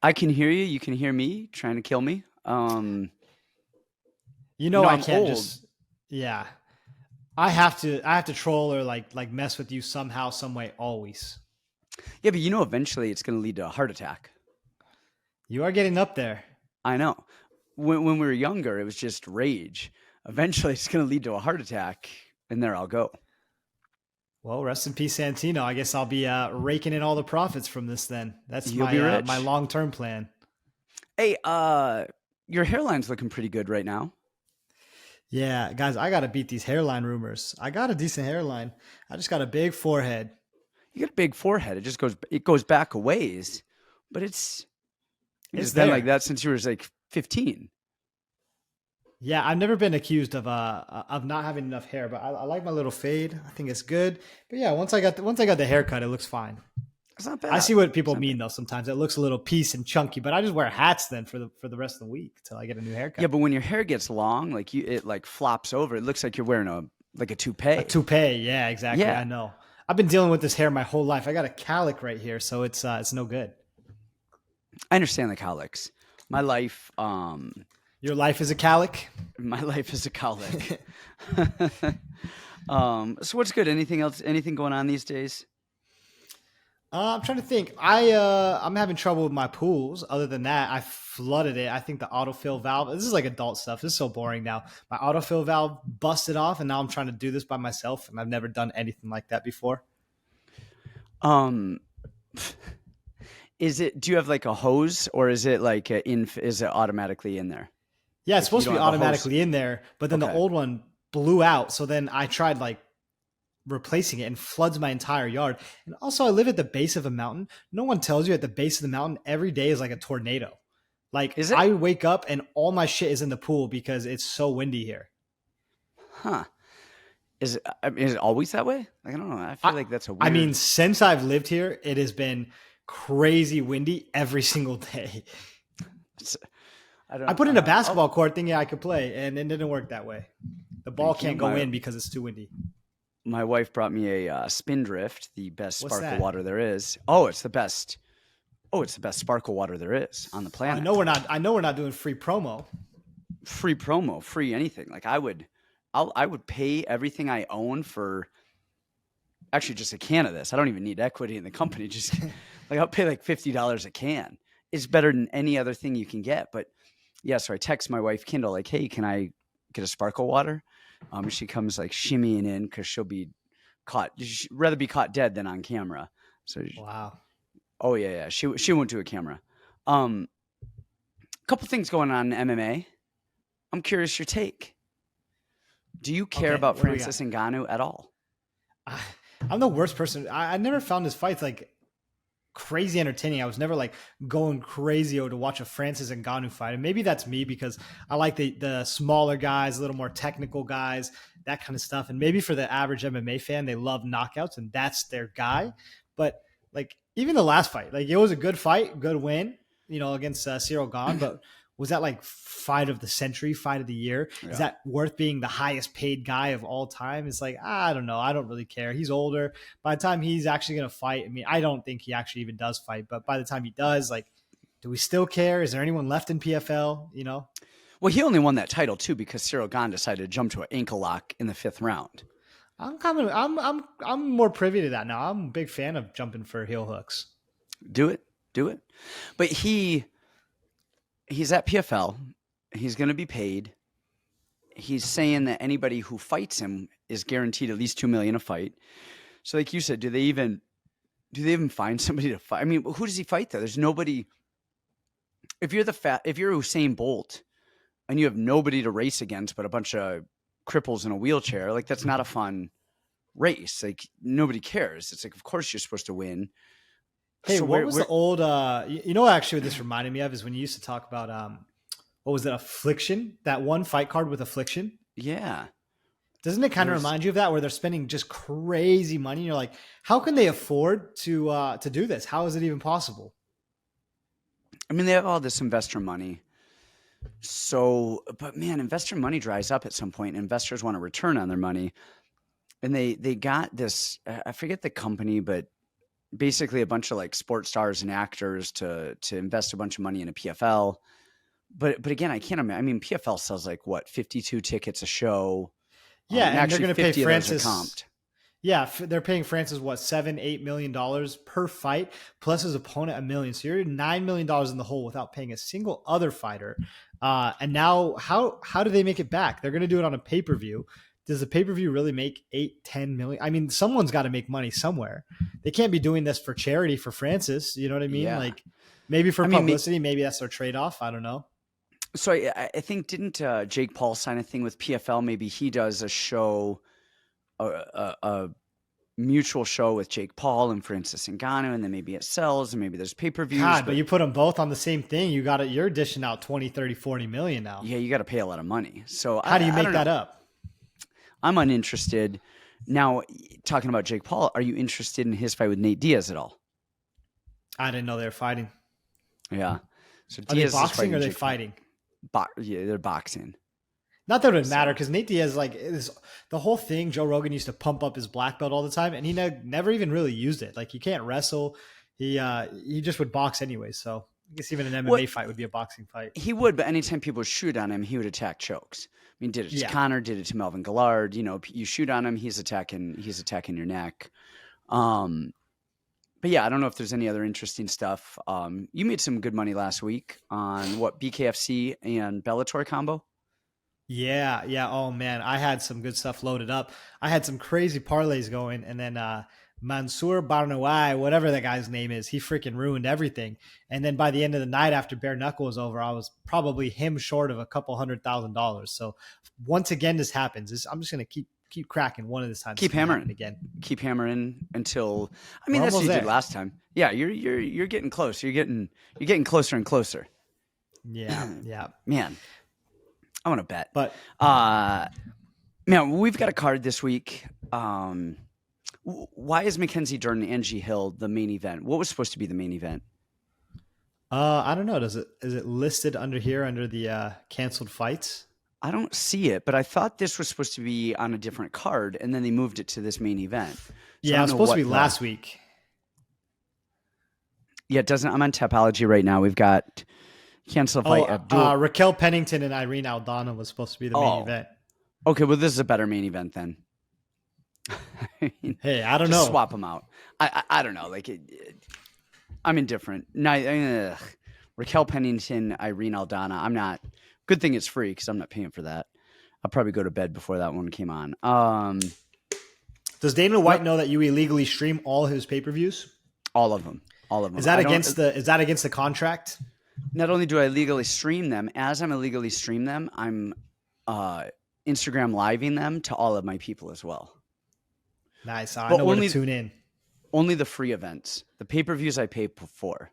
I can hear you. You can hear me trying to kill me. I I'm can't old. just yeah. I have to troll or like mess with you somehow, some way, always. Yeah, but eventually it's going to lead to a heart attack. You are getting up there. I know. When we were younger, it was just rage. Eventually, it's going to lead to a heart attack, and there I'll go. Well, rest in peace, Santino. I guess I'll be raking in all the profits from this then. That's You'll be my rich. long-term plan. Hey, your hairline's looking pretty good right now. Yeah, guys, I got to beat these hairline rumors. I got a decent hairline. I just got a big forehead. You got a big forehead. It goes back a ways, but it's It's been like there. that since you were like 15. Yeah, I've never been accused of not having enough hair, but I like my little fade. I think it's good. But yeah, once I got the haircut, it looks fine. It's not I bad. see what It's people not bad. mean though. Sometimes it looks a little piece and chunky, but I just wear hats then for the rest of the week till I get a new Yeah, haircut. but when your hair gets long, like it like flops over. It looks like you're wearing a A toupee. toupee, yeah, exactly. Yeah, I know. I've been dealing with this hair my whole life. I got a calic right here, so it's no good. I understand the cowlicks. My life, Your life is a calic. my life is a cowlick. So what's good? Anything else? Anything going on these days? I'm trying to think. I'm having trouble with my pools. Other than that, I flooded it. I think the autofill valve. This is like adult stuff. This is so boring now. My autofill valve busted off, and now I'm trying to do this by myself, and I've never done anything like that before. Um, is it? Do you have like a hose, or is it like is it automatically in there? Yeah, it's Like you supposed to don't be have a hose. automatically in there, but then the Okay. old one blew out. So then I tried like replacing it and floods my entire yard. And also, I live at the base of a mountain. No one tells you at the base of the mountain every day is like a tornado. Like Is it? I wake up and all my shit is in the pool because it's so windy here. Huh. Is it always that way? Like I don't know. I feel I like that's a I mean, weird. since I've lived here, it has been crazy windy every single day. It's, I I don't. put in a Oh, basketball court thinking I could play, and it didn't work that way. The ball thank you. can't go My in because it's too windy. my wife brought me a Spindrift, the best What's sparkle that? water there is. Oh, it's the best. Oh, it's the best sparkle water there is on the I know planet. we're not. I know we're not doing free promo. Free promo, free anything. Like I would pay everything I own for actually just a can of this. I don't even need equity in the company. Just like I'll pay like $50 a can. It's better than any other thing you can get. But yeah, so I text my wife Kindle like, "Hey, can I get a sparkle water?" She comes like shimmying in because she'll be caught. She'd rather be caught dead than on camera. So, Wow. oh yeah, yeah, she won't do a camera. Um, a couple things going on in MMA. I'm curious your take. Do you care Okay, about what do we got? Francis Ngannou at all? I, I'm the worst person. I never found his fights like crazy entertaining. I was never like going crazy to watch a Francis Ngannou fight. And maybe that's me because I like the smaller guys, a little more technical guys, that kind of stuff. And maybe for the average MMA fan, they love knockouts and that's their guy. But like even the last fight, like it was a good fight, good win, against Cyril Gahn. But was that like fight of the century, fight of the year? Is Yeah. that worth being the highest paid guy of all time? It's like, I don't know. I don't really care. He's older. By the time he's actually going to fight, I mean, I don't think he actually even does fight, but by the time he does, like, do we still care? Is there anyone left in PFL? Well, he only won that title too because Cyril Gahn decided to jump to an ankle lock in the fifth round. I'm more privy to that now. I'm a big fan of jumping for heel hooks. Do it, do it. But he's at PFL. He's going to be paid. He's saying that anybody who fights him is guaranteed at least 2 million a fight. So, like you said, do they even find somebody to fight? I mean, who does he fight though? There's nobody. If you're Usain Bolt and you have nobody to race against but a bunch of cripples in a wheelchair, like that's not a fun race. Like nobody cares. It's like, of course you're supposed to win. Hey, So what where, was where the old what actually what this reminded me of is when you used to talk about what was it, Affliction? That one fight card with Affliction? yeah, Doesn't it kind of there's, remind you of that where they're spending just crazy money? And you're like, how can they afford to do this? How is it even possible? I mean, they have all this investor money. So, but man, investor money dries up at some point. Investors want a return on their money. And they got this, I forget the company, but basically a bunch of like sports stars and actors to invest a bunch of money in a PFL. But again, I can't imagine. I mean, PFL sells like what, 52 tickets a show. Yeah, And and they're actually going to pay 50 of those are Francis. comped. Yeah, they're paying Francis what, $7-8 million per fight, plus his opponent $1 million. So you're $9 million in the hole without paying a single other fighter. And now, how do they make it back? They're going to do it on a pay-per-view. Does the pay-per-view really make 8-10 million? I mean, someone's got to make money somewhere. They can't be doing this for charity for Francis. You know what I mean? Yeah. Like maybe for I mean, publicity, maybe that's their trade-off. I don't know. So I think didn't Jake Paul sign a thing with PFL? Maybe he does a show, a mutual show with Jake Paul and Francis Ngannou, and then maybe it sells, and maybe there's pay-per-views. God, but you put them both on the same thing. You're dishing out 20, 30, 40 million now. Yeah, you got to pay a lot of money. So how do you make that up? I'm uninterested. Now, talking about Jake Paul, are you interested in his fight with Nate Diaz at all? I didn't know they were fighting. Yeah. So are Diaz they boxing or are they Jake fighting? Yeah, they're boxing. Not that it would matter, because Nate Diaz, like, is the whole thing. Joe Rogan used to pump up his black belt all the time, and he never even really used it. Like, he can't wrestle. He just would box anyway. So I guess even an MMA fight would be a boxing fight. He would, but anytime people shoot on him, he would attack chokes. I mean, did it to Connor, did it to Melvin Gillard. You know, you shoot on him, he's attacking your neck. But yeah, I don't know if there's any other interesting stuff. You made some good money last week on what, BKFC and Bellator combo? Yeah. Oh man, I had some good stuff loaded up. I had some crazy parlays going, and then Mansour Barnawai, whatever that guy's name is, he freaking ruined everything. And then by the end of the night, after bare knuckle was over, I was probably him short of a couple $100,000. So once again, this happens. I'm just gonna keep cracking one of this time. Keep hammering again. Keep hammering until, I mean, that's what you did last time. Yeah, you're getting close. You're getting closer and closer. Yeah. Man, I want to bet. But man, we've got a card this week. Why is Mackenzie, Dern, and Angie Hill the main event? What was supposed to be the main event? I don't know. Is it listed under here under the canceled fights? I don't see it, but I thought this was supposed to be on a different card, and then they moved it to this main event. So yeah, it was supposed to be last week. Yeah, it doesn't. I'm on Tapology right now. We've got canceled fight. Raquel Pennington and Irene Aldana was supposed to be the main event. Okay, well, this is a better main event then. Hey, I don't know. Swap them out. I don't know. Like, I'm indifferent. Raquel Pennington, Irene Aldana. I'm not. Good thing it's free because I'm not paying for that. I'll probably go to bed before that one came on. Does Dana White know that you illegally stream all his pay-per-views? All of them. Is that against the contract? Not only do I illegally stream them, as I'm illegally stream them, I'm Instagram living them to all of my people as well. Nice. I know where to tune in. Only the free events. The pay-per-views I pay for.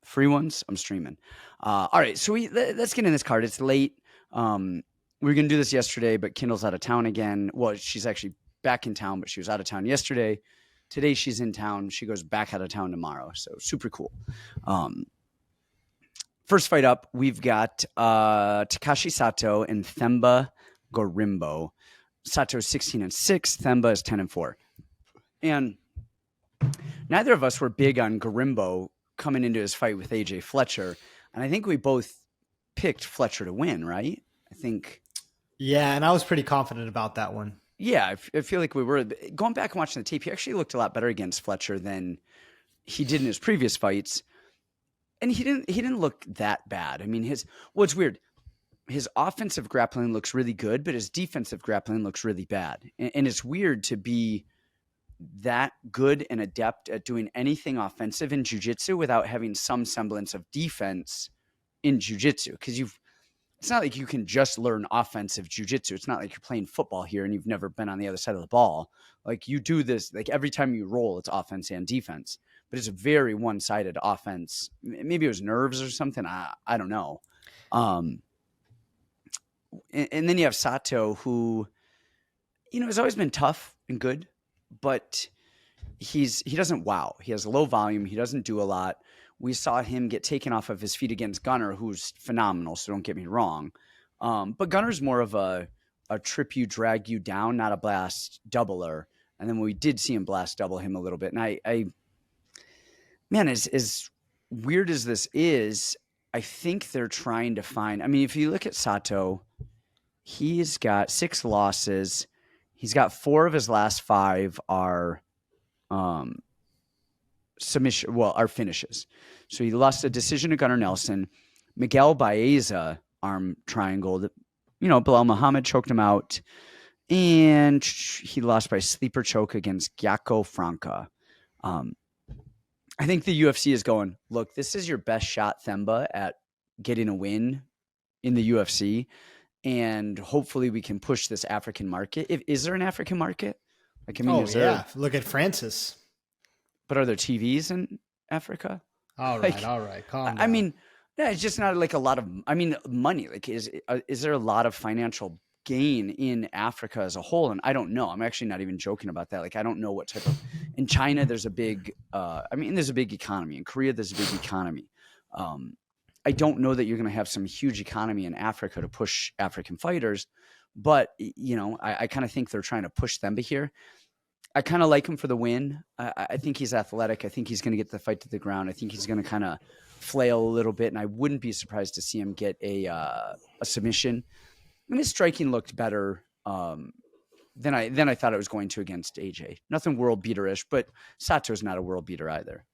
Free ones, I'm streaming. All right, so let's get in this card. It's late. We were going to do this yesterday, but Kendall's out of town again. Well, she's actually back in town, but she was out of town yesterday. Today she's in town. She goes back out of town tomorrow, so super cool. First fight up, we've got Takashi Sato and Themba Gorimbo. Sato is 16-6. Themba is 10-4. And neither of us were big on Gorimbo coming into his fight with AJ Fletcher. And I think we both picked Fletcher to win, right? I think. Yeah, and I was pretty confident about that one. Yeah, I feel like we were. Going back and watching the tape, he actually looked a lot better against Fletcher than he did in his previous fights. And he didn't look that bad. I mean, what's weird, his offensive grappling looks really good, but his defensive grappling looks really bad. And it's weird to be that good and adept at doing anything offensive in jiu-jitsu without having some semblance of defense in jiu-jitsu. Because it's not like you can just learn offensive jiu-jitsu. It's not like you're playing football here and you've never been on the other side of the ball. Like, you do this, like, every time you roll, it's offense and defense. But it's a very one-sided offense. Maybe it was nerves or something. I don't know. And then you have Sato, who, has always been tough and good, but he doesn't wow. He has low volume. He doesn't do a lot. We saw him get taken off of his feet against Gunnar, who's phenomenal, so don't get me wrong. But Gunnar's more of a trip you, drag you down, not a blast doubler. And then we did see him blast double him a little bit. And man, as weird as this is, I think they're trying to find. I mean, if you look at Sato, he's got 6 losses. He's got 4 of his last 5 are submission. Well, are finishes. So he lost a decision to Gunnar Nelson. Miguel Baeza arm triangle. That, Bilal Muhammad choked him out, and he lost by sleeper choke against Gyako Franca. I think the UFC is going, look, this is your best shot, Themba, at getting a win in the UFC. And hopefully we can push this African market. Is there an African market? Like, I mean, Look at Francis. But are there TVs in Africa? All right. Calm down. I mean, yeah, it's just not like a lot of, money. Like, is there a lot of financial gain in Africa as a whole? And I don't know. I'm actually not even joking about that. Like, I don't know what type of, in China, there's a big, there's a big economy. In Korea, there's a big economy. I don't know that you're going to have some huge economy in Africa to push African fighters, but I kind of think they're trying to push Themba here. I kind of like him for the win. I think he's athletic. I think he's going to get the fight to the ground. I think he's going to kind of flail a little bit, and I wouldn't be surprised to see him get a submission. I mean, his striking looked better than I thought it was going to against AJ. Nothing world beater-ish, but Sato's not a world beater either.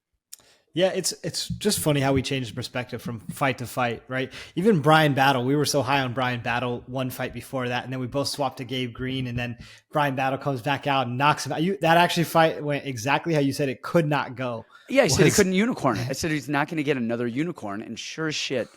Yeah, it's just funny how we changed perspective from fight to fight, right? Even Brian Battle, we were so high on Brian Battle one fight before that, and then we both swapped to Gabe Green, and then Brian Battle comes back out and knocks him out. That actually fight went exactly how you said it could not go. Yeah, I said he couldn't unicorn it. I said he's not going to get another unicorn, and sure as shit,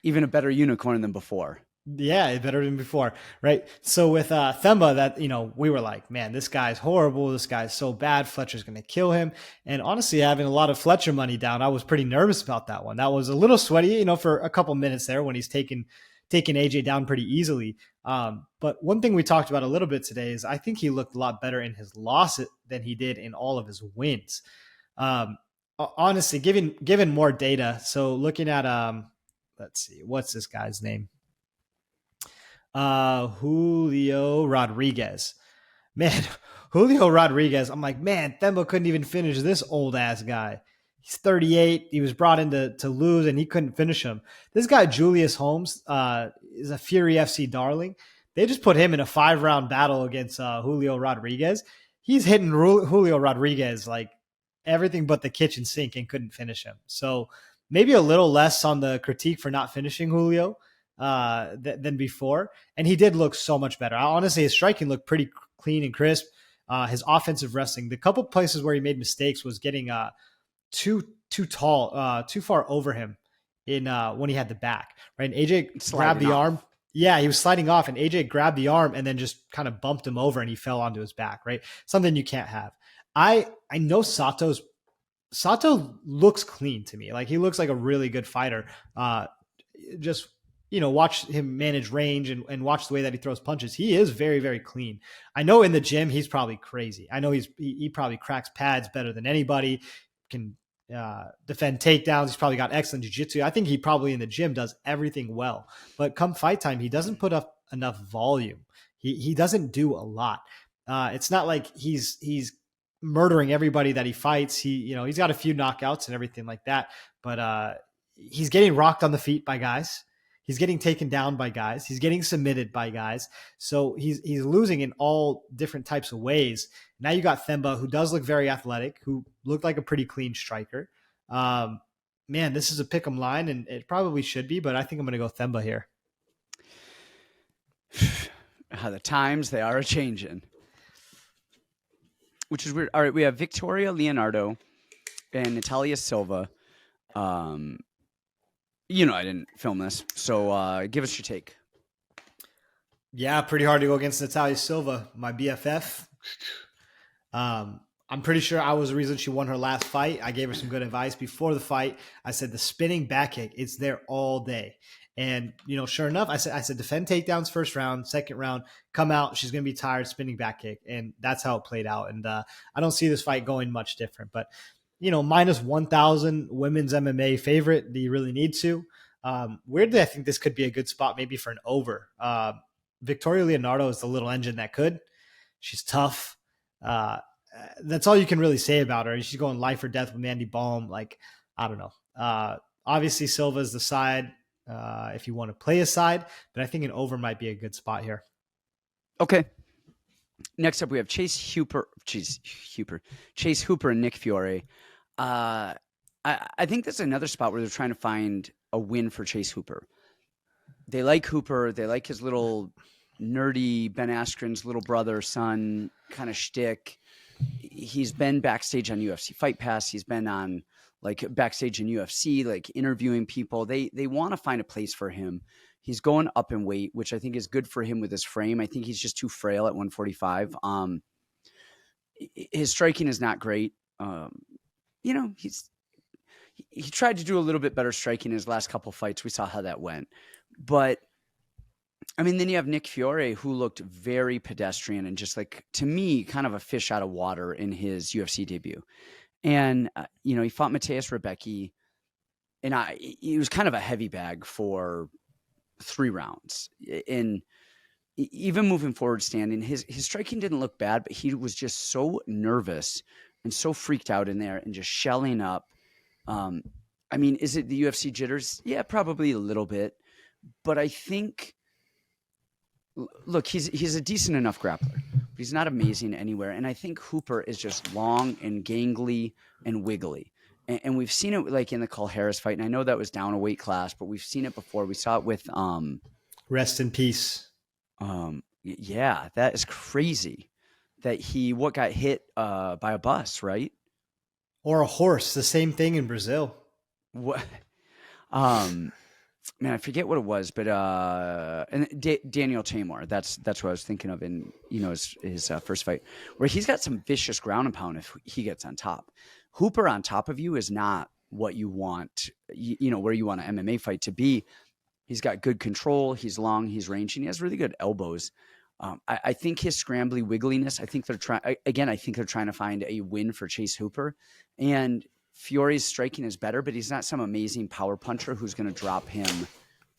even a better unicorn than before. Yeah, better than before, right? So with Themba, that we were like, man, this guy's horrible. This guy's so bad. Fletcher's going to kill him. And honestly, having a lot of Fletcher money down, I was pretty nervous about that one. That was a little sweaty, for a couple minutes there when he's taking AJ down pretty easily. But one thing we talked about a little bit today is I think he looked a lot better in his loss than he did in all of his wins. Honestly, given more data. So looking at let's see, what's this guy's name? Julio Rodriguez. Man, Julio Rodriguez. I'm like, man, Themba couldn't even finish this old ass guy. He's 38. He was brought in to lose, and he couldn't finish him. This guy, Julius Holmes, is a Fury FC darling. They just put him in a 5-round battle against Julio Rodriguez. He's hitting Julio Rodriguez like everything but the kitchen sink and couldn't finish him. So maybe a little less on the critique for not finishing Julio than before. And he did look so much better. Honestly, his striking looked pretty clean and crisp. His offensive wrestling, the couple places where he made mistakes was getting too tall, too far over him in when he had the back, right? And AJ grabbed the arm. Yeah, he was sliding off, and AJ grabbed the arm and then just kind of bumped him over, and he fell onto his back, right? Something you can't have. I know Sato looks clean to me. Like, he looks like a really good fighter. Just watch him manage range and watch the way that he throws punches. He is very, very clean. I know in the gym, he's probably crazy. I know he probably cracks pads better than anybody, can defend takedowns. He's probably got excellent jiu-jitsu. I think he probably in the gym does everything well, but come fight time, he doesn't put up enough volume. He doesn't do a lot. It's not like he's murdering everybody that he fights. He's got a few knockouts and everything like that, but he's getting rocked on the feet by guys. He's getting taken down by guys. He's getting submitted by guys. So he's losing in all different types of ways. Now you got Themba, who does look very athletic, who looked like a pretty clean striker. Man, this is a pick'em line, and it probably should be, but I think I'm going to go Themba here. The times, they are a-changing. Which is weird. All right, we have Victoria Leonardo and Natalia Silva. I didn't film this, so give us your take. Yeah, pretty hard to go against Natalia Silva, my BFF. I'm pretty sure I was the reason she won her last fight. I gave her some good advice before the fight. I said the spinning back kick, it's there all day. And, sure enough, I said defend takedowns first round, second round, come out, she's going to be tired, spinning back kick. And that's how it played out. And I don't see this fight going much different. But, minus 1,000 women's MMA favorite. Do you really need to? Weirdly, I think this could be a good spot maybe for an over. Victoria Leonardo is the little engine that could. She's tough. that's all you can really say about her. She's going life or death with Mandy Baum. Like, I don't know. Obviously, Silva is the side if you want to play a side, but I think an over might be a good spot here. Okay. Next up, we have Chase Hooper and Nick Fiore. I think that's another spot where they're trying to find a win for Chase Hooper. They like Hooper. They like his little nerdy Ben Askren's little brother, son kind of shtick. He's been backstage on UFC Fight Pass. He's been on like backstage in UFC, like interviewing people. They want to find a place for him. He's going up in weight, which I think is good for him with his frame. I think he's just too frail at 145. His striking is not great. He tried to do a little bit better striking in his last couple fights. We saw how that went. But I mean, then you have Nick Fiore, who looked very pedestrian and just like, to me, kind of a fish out of water in his UFC debut. And, he fought Mateus Rebecki, and he was kind of a heavy bag for 3 rounds. And even moving forward standing, his striking didn't look bad, but he was just so nervous and so freaked out in there and just shelling up. I mean, is it the UFC jitters? Yeah, probably a little bit. But I think, look, he's a decent enough grappler, but he's not amazing anywhere. And I think Hooper is just long and gangly and wiggly. And we've seen it like in the Cole Harris fight. And I know that was down a weight class, but we've seen it before. We saw it with Rest in peace. Yeah, that is crazy. That he got hit by a bus, right? Or a horse. The same thing in Brazil. What? Man, I forget what it was, but and Daniel Tamor. That's what I was thinking of in his first fight, where he's got some vicious ground and pound if he gets on top. Hooper on top of you is not what you want. Where you want an MMA fight to be. He's got good control. He's long. He's ranging. He has really good elbows. I think his scrambly wiggliness. I think they're trying to find a win for Chase Hooper, and Fiore's striking is better, but he's not some amazing power puncher who's going to drop him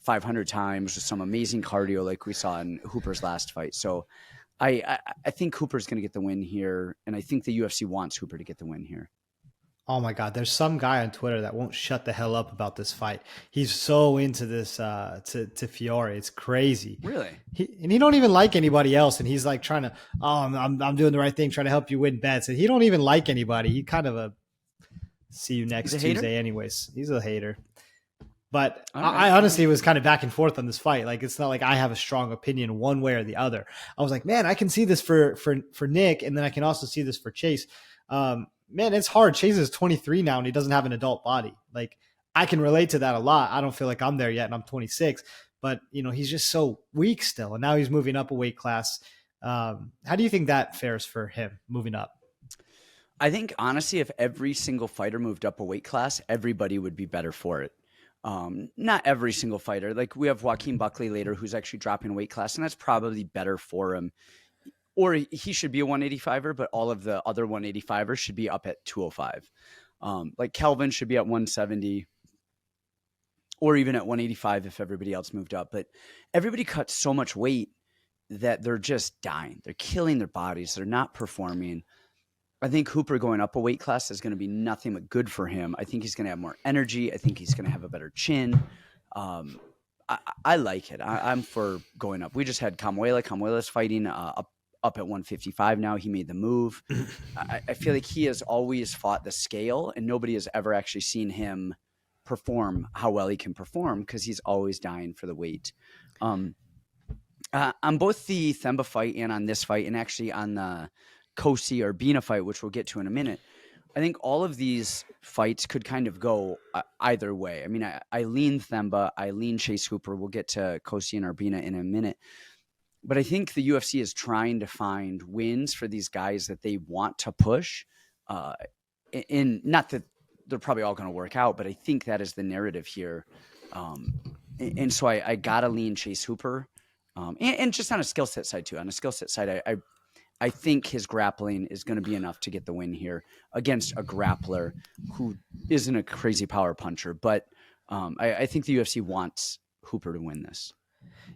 500 times with some amazing cardio like we saw in Hooper's last fight. So I think Hooper's going to get the win here, and I think the UFC wants Hooper to get the win here. Oh my God, there's some guy on Twitter that won't shut the hell up about this fight. He's so into this to Fiore. It's crazy. Really? He don't even like anybody else, and he's like trying to, I'm doing the right thing, trying to help you win bets. And he don't even like anybody. He kind of a see you next Tuesday anyways. He's a hater. But I honestly was kind of back and forth on this fight. Like, it's not like I have a strong opinion one way or the other. I was like, man, I can see this for Nick, and then I can also see this for Chase. Man, it's hard. Chase is 23 now, and he doesn't have an adult body. Like, I can relate to that a lot. I don't feel like I'm there yet, and I'm 26. But, he's just so weak still, and now he's moving up a weight class. How do you think that fares for him moving up? I think, honestly, if every single fighter moved up a weight class, everybody would be better for it. Not every single fighter. Like, we have Joaquin Buckley later, who's actually dropping a weight class, and that's probably better for him. Or he should be a 185er, but all of the other 185ers should be up at 205. Like Kelvin should be at 170 or even at 185 if everybody else moved up. But everybody cuts so much weight that they're just dying. They're killing their bodies. They're not performing. I think Hooper going up a weight class is going to be nothing but good for him. I think he's going to have more energy. I think he's going to have a better chin. I like it. I'm for going up. We just had Camuela. Camuela's fighting up at 155 now. He made the move. I feel like he has always fought the scale, and nobody has ever actually seen him perform how well he can perform because he's always dying for the weight. On both the Themba fight and on this fight, and actually on the Cosce Urbina fight, which we'll get to in a minute, I think all of these fights could kind of go either way. I mean, I lean Themba, I lean Chase Hooper. We'll get to Cosce and Urbina in a minute. But I think the UFC is trying to find wins for these guys that they want to push. Not that they're probably all going to work out, but I think that is the narrative here. And so I got to lean Chase Hooper. And just on a skill set side too. On a skill set side, I think his grappling is going to be enough to get the win here against a grappler who isn't a crazy power puncher. But I think the UFC wants Hooper to win this.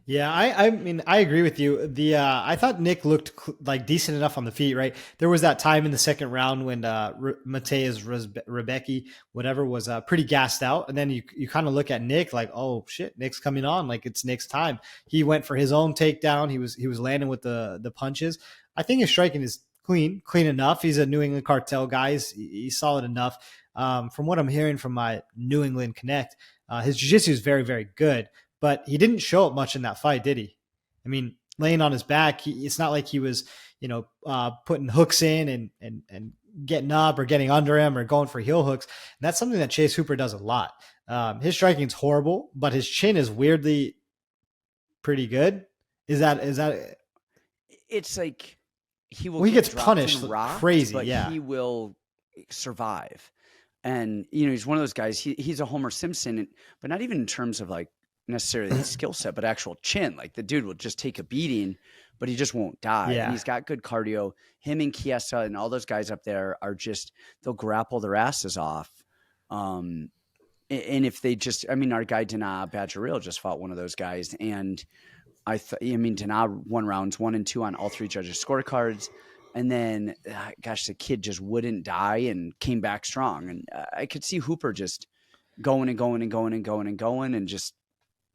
Yeah, I mean I agree with you. The I thought Nick looked like decent enough on the feet. Right, there was that time in the second round when Mateus Rebecki whatever was pretty gassed out, and then you kind of look at Nick like, oh shit, Nick's coming on, like it's Nick's time. He went for his own takedown. He was landing with the punches. I think his striking is clean enough. He's a New England cartel guy. He's solid enough. From what I'm hearing from my New England Connect, his jiu-jitsu is very very good, but he didn't show up much in that fight, did he? I mean, laying on his back, it's not like he was, putting hooks in and getting up or getting under him or going for heel hooks. And that's something that Chase Hooper does a lot. His striking's horrible, but his chin is weirdly pretty good. Is that? It's like he will Well, he get gets dropped punished and rocked, crazy. but Yeah, he will survive. And he's one of those guys. He's a Homer Simpson, but not even in terms of like necessarily his skill set, but actual chin. Like the dude will just take a beating, but he just won't die. And yeah. he's got good cardio. Him and Chiesa and all those guys up there are just they'll grapple their asses off. And if they just, I mean, our guy Dana Badgeril just fought one of those guys, and Dana won rounds 1 and 2 on all 3 judges' scorecards. And then, gosh, the kid just wouldn't die and came back strong. And I could see Hooper just going and going and going and going and going and just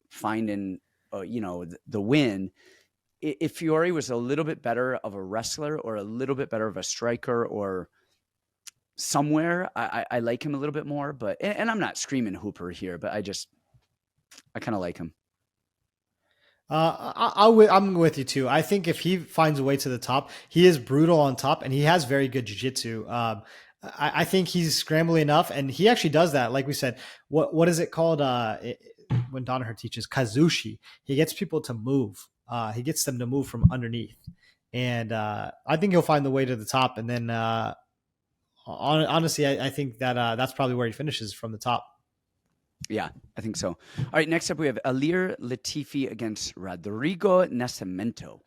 finding, the win. If Fiore was a little bit better of a wrestler or a little bit better of a striker or somewhere, I like him a little bit more. But and I'm not screaming Hooper here, but I kind of like him. I'm with you too. I think if he finds a way to the top, he is brutal on top, and he has very good jiu-jitsu. I think he's scrambly enough, and he actually does that. Like we said, what is it called? When Donaher teaches Kazushi, he gets people to move. He gets them to move from underneath, and I think he'll find the way to the top. And then, honestly, I think that that's probably where he finishes, from the top. Yeah, I think so. All right, next up we have Ilir Latifi against Rodrigo Nascimento.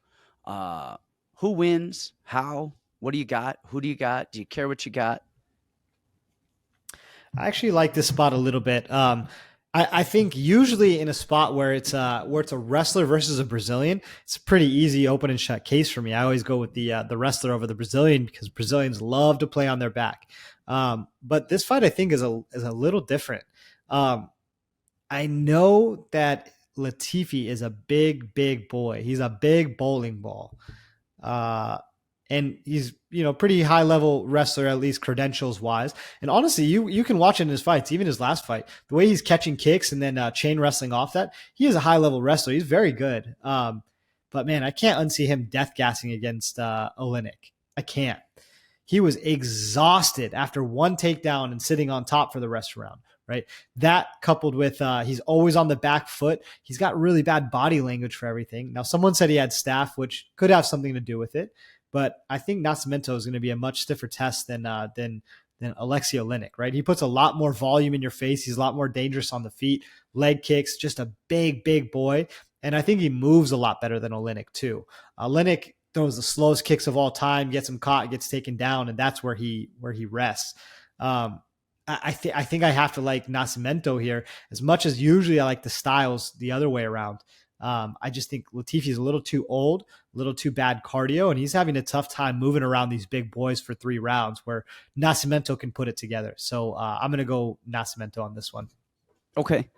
Who wins? How? What do you got? Who do you got? Do you care what you got? I actually like this spot a little bit. I think usually in a spot where it's a wrestler versus a Brazilian, it's a pretty easy open and shut case for me. I always go with the wrestler over the Brazilian because Brazilians love to play on their back. But this fight I think is a little different. I know that Latifi is a big boy. He's a big bowling ball. And he's, pretty high level wrestler, at least credentials wise. And honestly, you can watch it in his fights, even his last fight, the way he's catching kicks and then chain wrestling off that. He is a high level wrestler. He's very good. But man, I can't unsee him death gassing against Oleinik. I can't. He was exhausted after one takedown and sitting on top for the rest of the round. Right. That coupled with he's always on the back foot. He's got really bad body language for everything. Now, someone said he had staph, which could have something to do with it. But I think Nascimento is going to be a much stiffer test than Alexei Oleinik, right? He puts a lot more volume in your face. He's a lot more dangerous on the feet, leg kicks, just a big boy. And I think he moves a lot better than Oleinik too. Oleinik throws the slowest kicks of all time, gets him caught, gets taken down, and that's where he rests. I think I have to like Nascimento here as much as usually I like the styles the other way around. I just think Latifi is a little too old, a little too bad cardio, and he's having a tough time moving around these big boys for 3 rounds where Nascimento can put it together. So I'm going to go Nascimento on this one. Okay.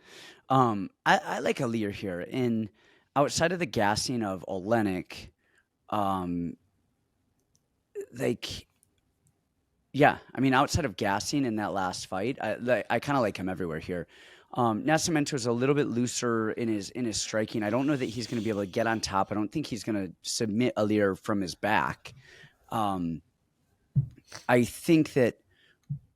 I like Ilir here. And outside of the gassing of Oleinik, outside of gassing in that last fight, I kind of like him everywhere here. Nascimento is a little bit looser in his striking. I don't know that he's going to be able to get on top. I don't think he's going to submit Ilir from his back. I think that,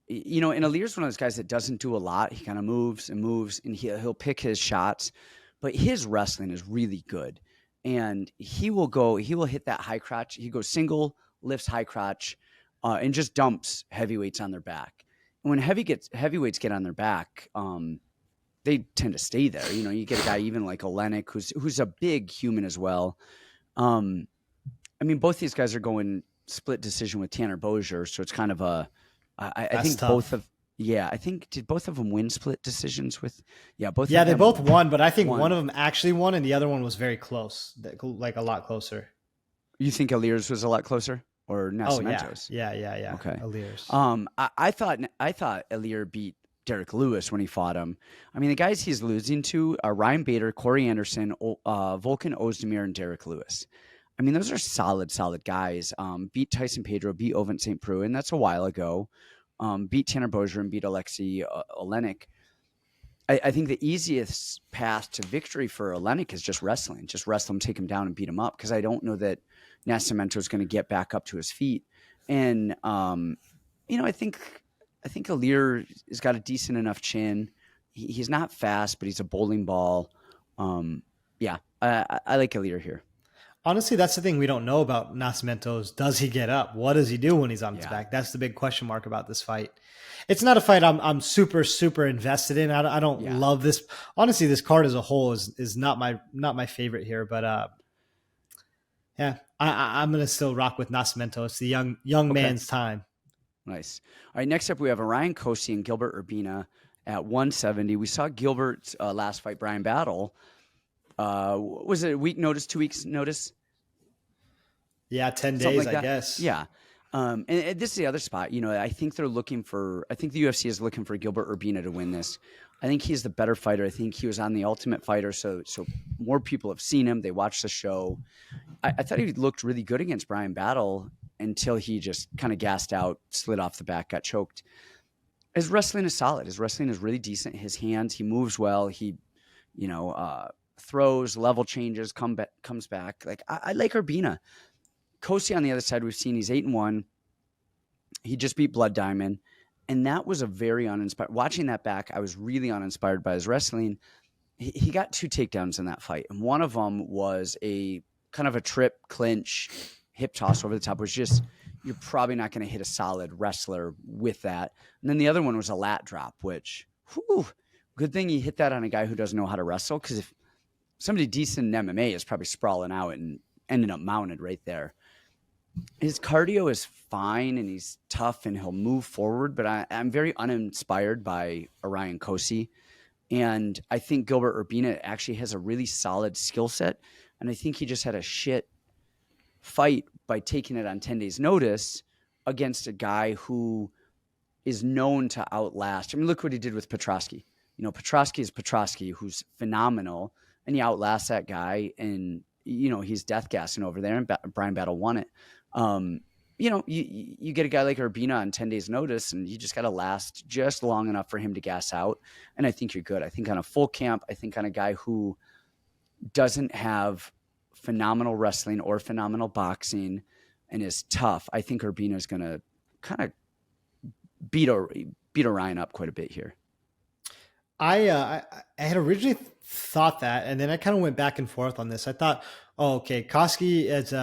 and Ilir's one of those guys that doesn't do a lot. He kind of moves, and he'll pick his shots, but his wrestling is really good. And he will hit that high crotch. He goes single, lifts high crotch, and just dumps heavyweights on their back. And when heavyweights get on their back, they tend to stay there. You get a guy even like Oleinik, who's a big human as well. Both these guys are going split decision with Tanner Bozier, so it's kind of I think tough. Yeah, I think did both of them win split decisions with? Yeah, both Yeah, of they them both won, but I think won. one of them actually won, and the other one was very close, like a lot closer. You think Ilir's was a lot closer or Oh yeah, Nascimento's? yeah. Okay. Ilir's. I thought Ilir beat Derek Lewis when he fought him. I mean, the guys he's losing to are Ryan Bader, Corey Anderson, Volkan Ozdemir, and Derek Lewis. I mean, those are solid guys. Beat Tyson Pedro, beat Ovent St. Preux, and that's a while ago. Beat Tanner Bozier and beat Alexei Olenek. I think the easiest path to victory for Olenek is just wrestling. Just wrestle him, take him down, and beat him up. Because I don't know that Nascimento is going to get back up to his feet. And I think Ilir has got a decent enough chin. He's not fast, but he's a bowling ball. I like Ilir here. Honestly, that's the thing we don't know about Nascimento is, does he get up? What does he do when he's on his back? That's the big question mark about this fight. It's not a fight I'm super invested in. I don't love this. Honestly, this card as a whole is not my favorite here. But I'm gonna still rock with Nascimento. It's the young man's time. Nice. All right, next up we have Orion Cosce and Gilbert Urbina at 170. We saw Gilbert's last fight, Brian Battle. Was it a week notice, 2 weeks notice? Yeah, 10 days, like I guess. Yeah. And this is the other spot. I think the UFC is looking for Gilbert Urbina to win this. I think he's the better fighter. I think he was on The Ultimate Fighter, so more people have seen him. They watched the show. I thought he looked really good against Brian Battle until he just kind of gassed out, slid off the back, got choked. His wrestling is solid. His wrestling is really decent. His hands, he moves well. He, throws, level changes, comes back. Like I like Urbina. Cosce on the other side, we've seen he's 8-1. He just beat Blood Diamond. And that was a very uninspired. Watching that back, I was really uninspired by his wrestling. He got 2 takedowns in that fight. And one of them was a kind of a trip, clinch, hip toss over the top. It was just, you're probably not going to hit a solid wrestler with that. And then the other one was a lat drop, which, good thing he hit that on a guy who doesn't know how to wrestle. Because if somebody decent in MMA is probably sprawling out and ended up mounted right there. His cardio is fine and he's tough and he'll move forward, but I'm very uninspired by Orion Cosce. And I think Gilbert Urbina actually has a really solid skill set. And I think he just had a shit fight by taking it on 10 days notice against a guy who is known to outlast. I mean, look what he did with Petrosky. Petrosky is Petrosky, who's phenomenal, and he outlasts that guy, and he's death gassing over there, and Brian Battle won it. You get a guy like Urbina on 10 days notice, and you just got to last just long enough for him to gas out. And I think you're good. I think on a full camp, I think on a guy who doesn't have phenomenal wrestling or phenomenal boxing and is tough, I think Urbina is going to kind of beat Orion up quite a bit here. I had originally thought that, and then I kind of went back and forth on this. I thought, okay, Cosce is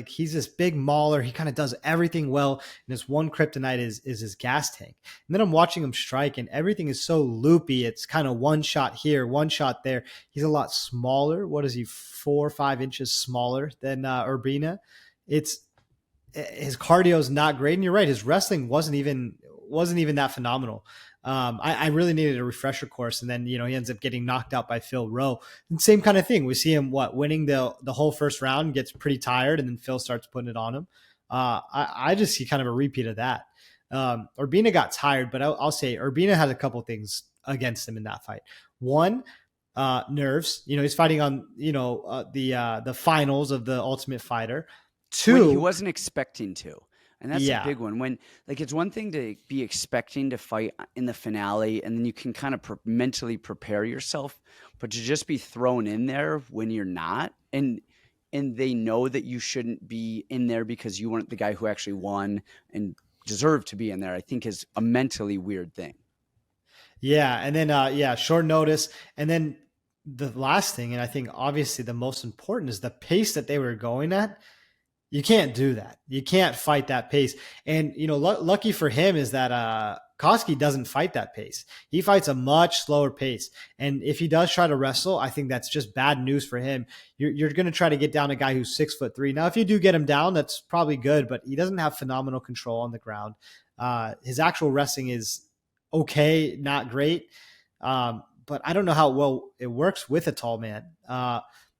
he's this big mauler. He kind of does everything well, and his one kryptonite is his gas tank. And then I'm watching him strike, and everything is so loopy. It's kind of one shot here, one shot there. He's a lot smaller. What is he, 4 or 5 inches smaller than Urbina? His cardio is not great, and you're right. His wrestling wasn't even that phenomenal. I really needed a refresher course, and then he ends up getting knocked out by Phil Rowe. And same kind of thing. We see him winning the whole first round, gets pretty tired, and then Phil starts putting it on him. I just see kind of a repeat of that. Urbina got tired, but I'll say Urbina had a couple things against him in that fight. One, nerves. He's fighting on the finals of the Ultimate Fighter. 2, he wasn't expecting to. And that's a big one. When it's one thing to be expecting to fight in the finale, and then you can kind of mentally prepare yourself, but to just be thrown in there when you're not, and they know that you shouldn't be in there because you weren't the guy who actually won and deserved to be in there, I think is a mentally weird thing. Yeah, and then short notice, and then the last thing, and I think obviously the most important, is the pace that they were going at. You can't do that. You can't fight that pace. And, lucky for him is that Cosce doesn't fight that pace. He fights a much slower pace. And if he does try to wrestle, I think that's just bad news for him. You're going to try to get down a guy who's 6'3". Now, if you do get him down, that's probably good, but he doesn't have phenomenal control on the ground. His actual wrestling is okay, not great. But I don't know how well it works with a tall man.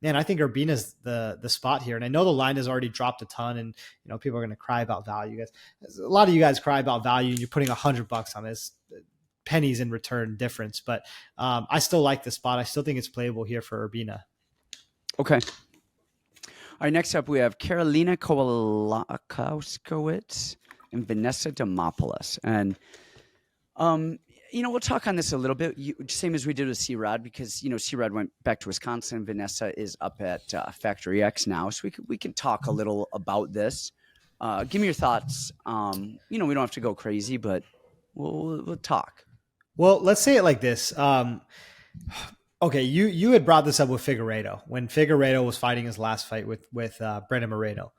Man, I think Urbina's the spot here, and I know the line has already dropped a ton, and people are going to cry about value. Guys, a lot of you guys cry about value, and you're putting $100 on this, pennies in return difference. But I still like the spot. I still think it's playable here for Urbina. Okay. All right, next up we have Karolina Kowalkiewicz and Vanessa Demopoulos. And, we'll talk on this a little bit, same as we did with C-Rod, because, C-Rod went back to Wisconsin. Vanessa is up at Factory X now. So we can talk a little about this. Give me your thoughts. We don't have to go crazy, but we'll talk. Well, let's say it like this. Okay, you had brought this up with Figueiredo when Figueiredo was fighting his last fight with Brandon Moreno.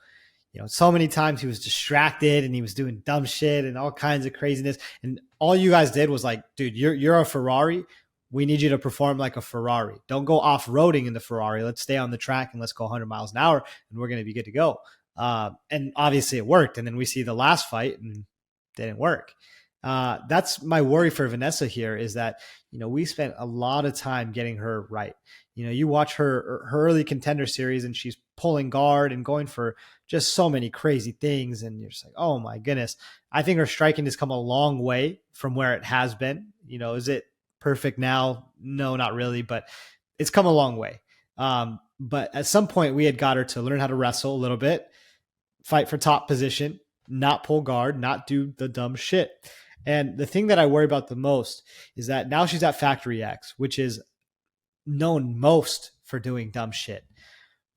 So many times he was distracted and he was doing dumb shit and all kinds of craziness. And all you guys did was like, dude, you're a Ferrari. We need you to perform like a Ferrari. Don't go off-roading in the Ferrari. Let's stay on the track and let's go 100 miles an hour and we're going to be good to go. And obviously it worked. And then we see the last fight and it didn't work. That's my worry for Vanessa here is that, we spent a lot of time getting her right. You watch her early contender series and she's pulling guard and going for just so many crazy things. And you're just like, oh my goodness. I think her striking has come a long way from where it has been. Is it perfect now? No, not really, but it's come a long way. But at some point we had got her to learn how to wrestle a little bit, fight for top position, not pull guard, not do the dumb shit. And the thing that I worry about the most is that now she's at Factory X, which is known most for doing dumb shit.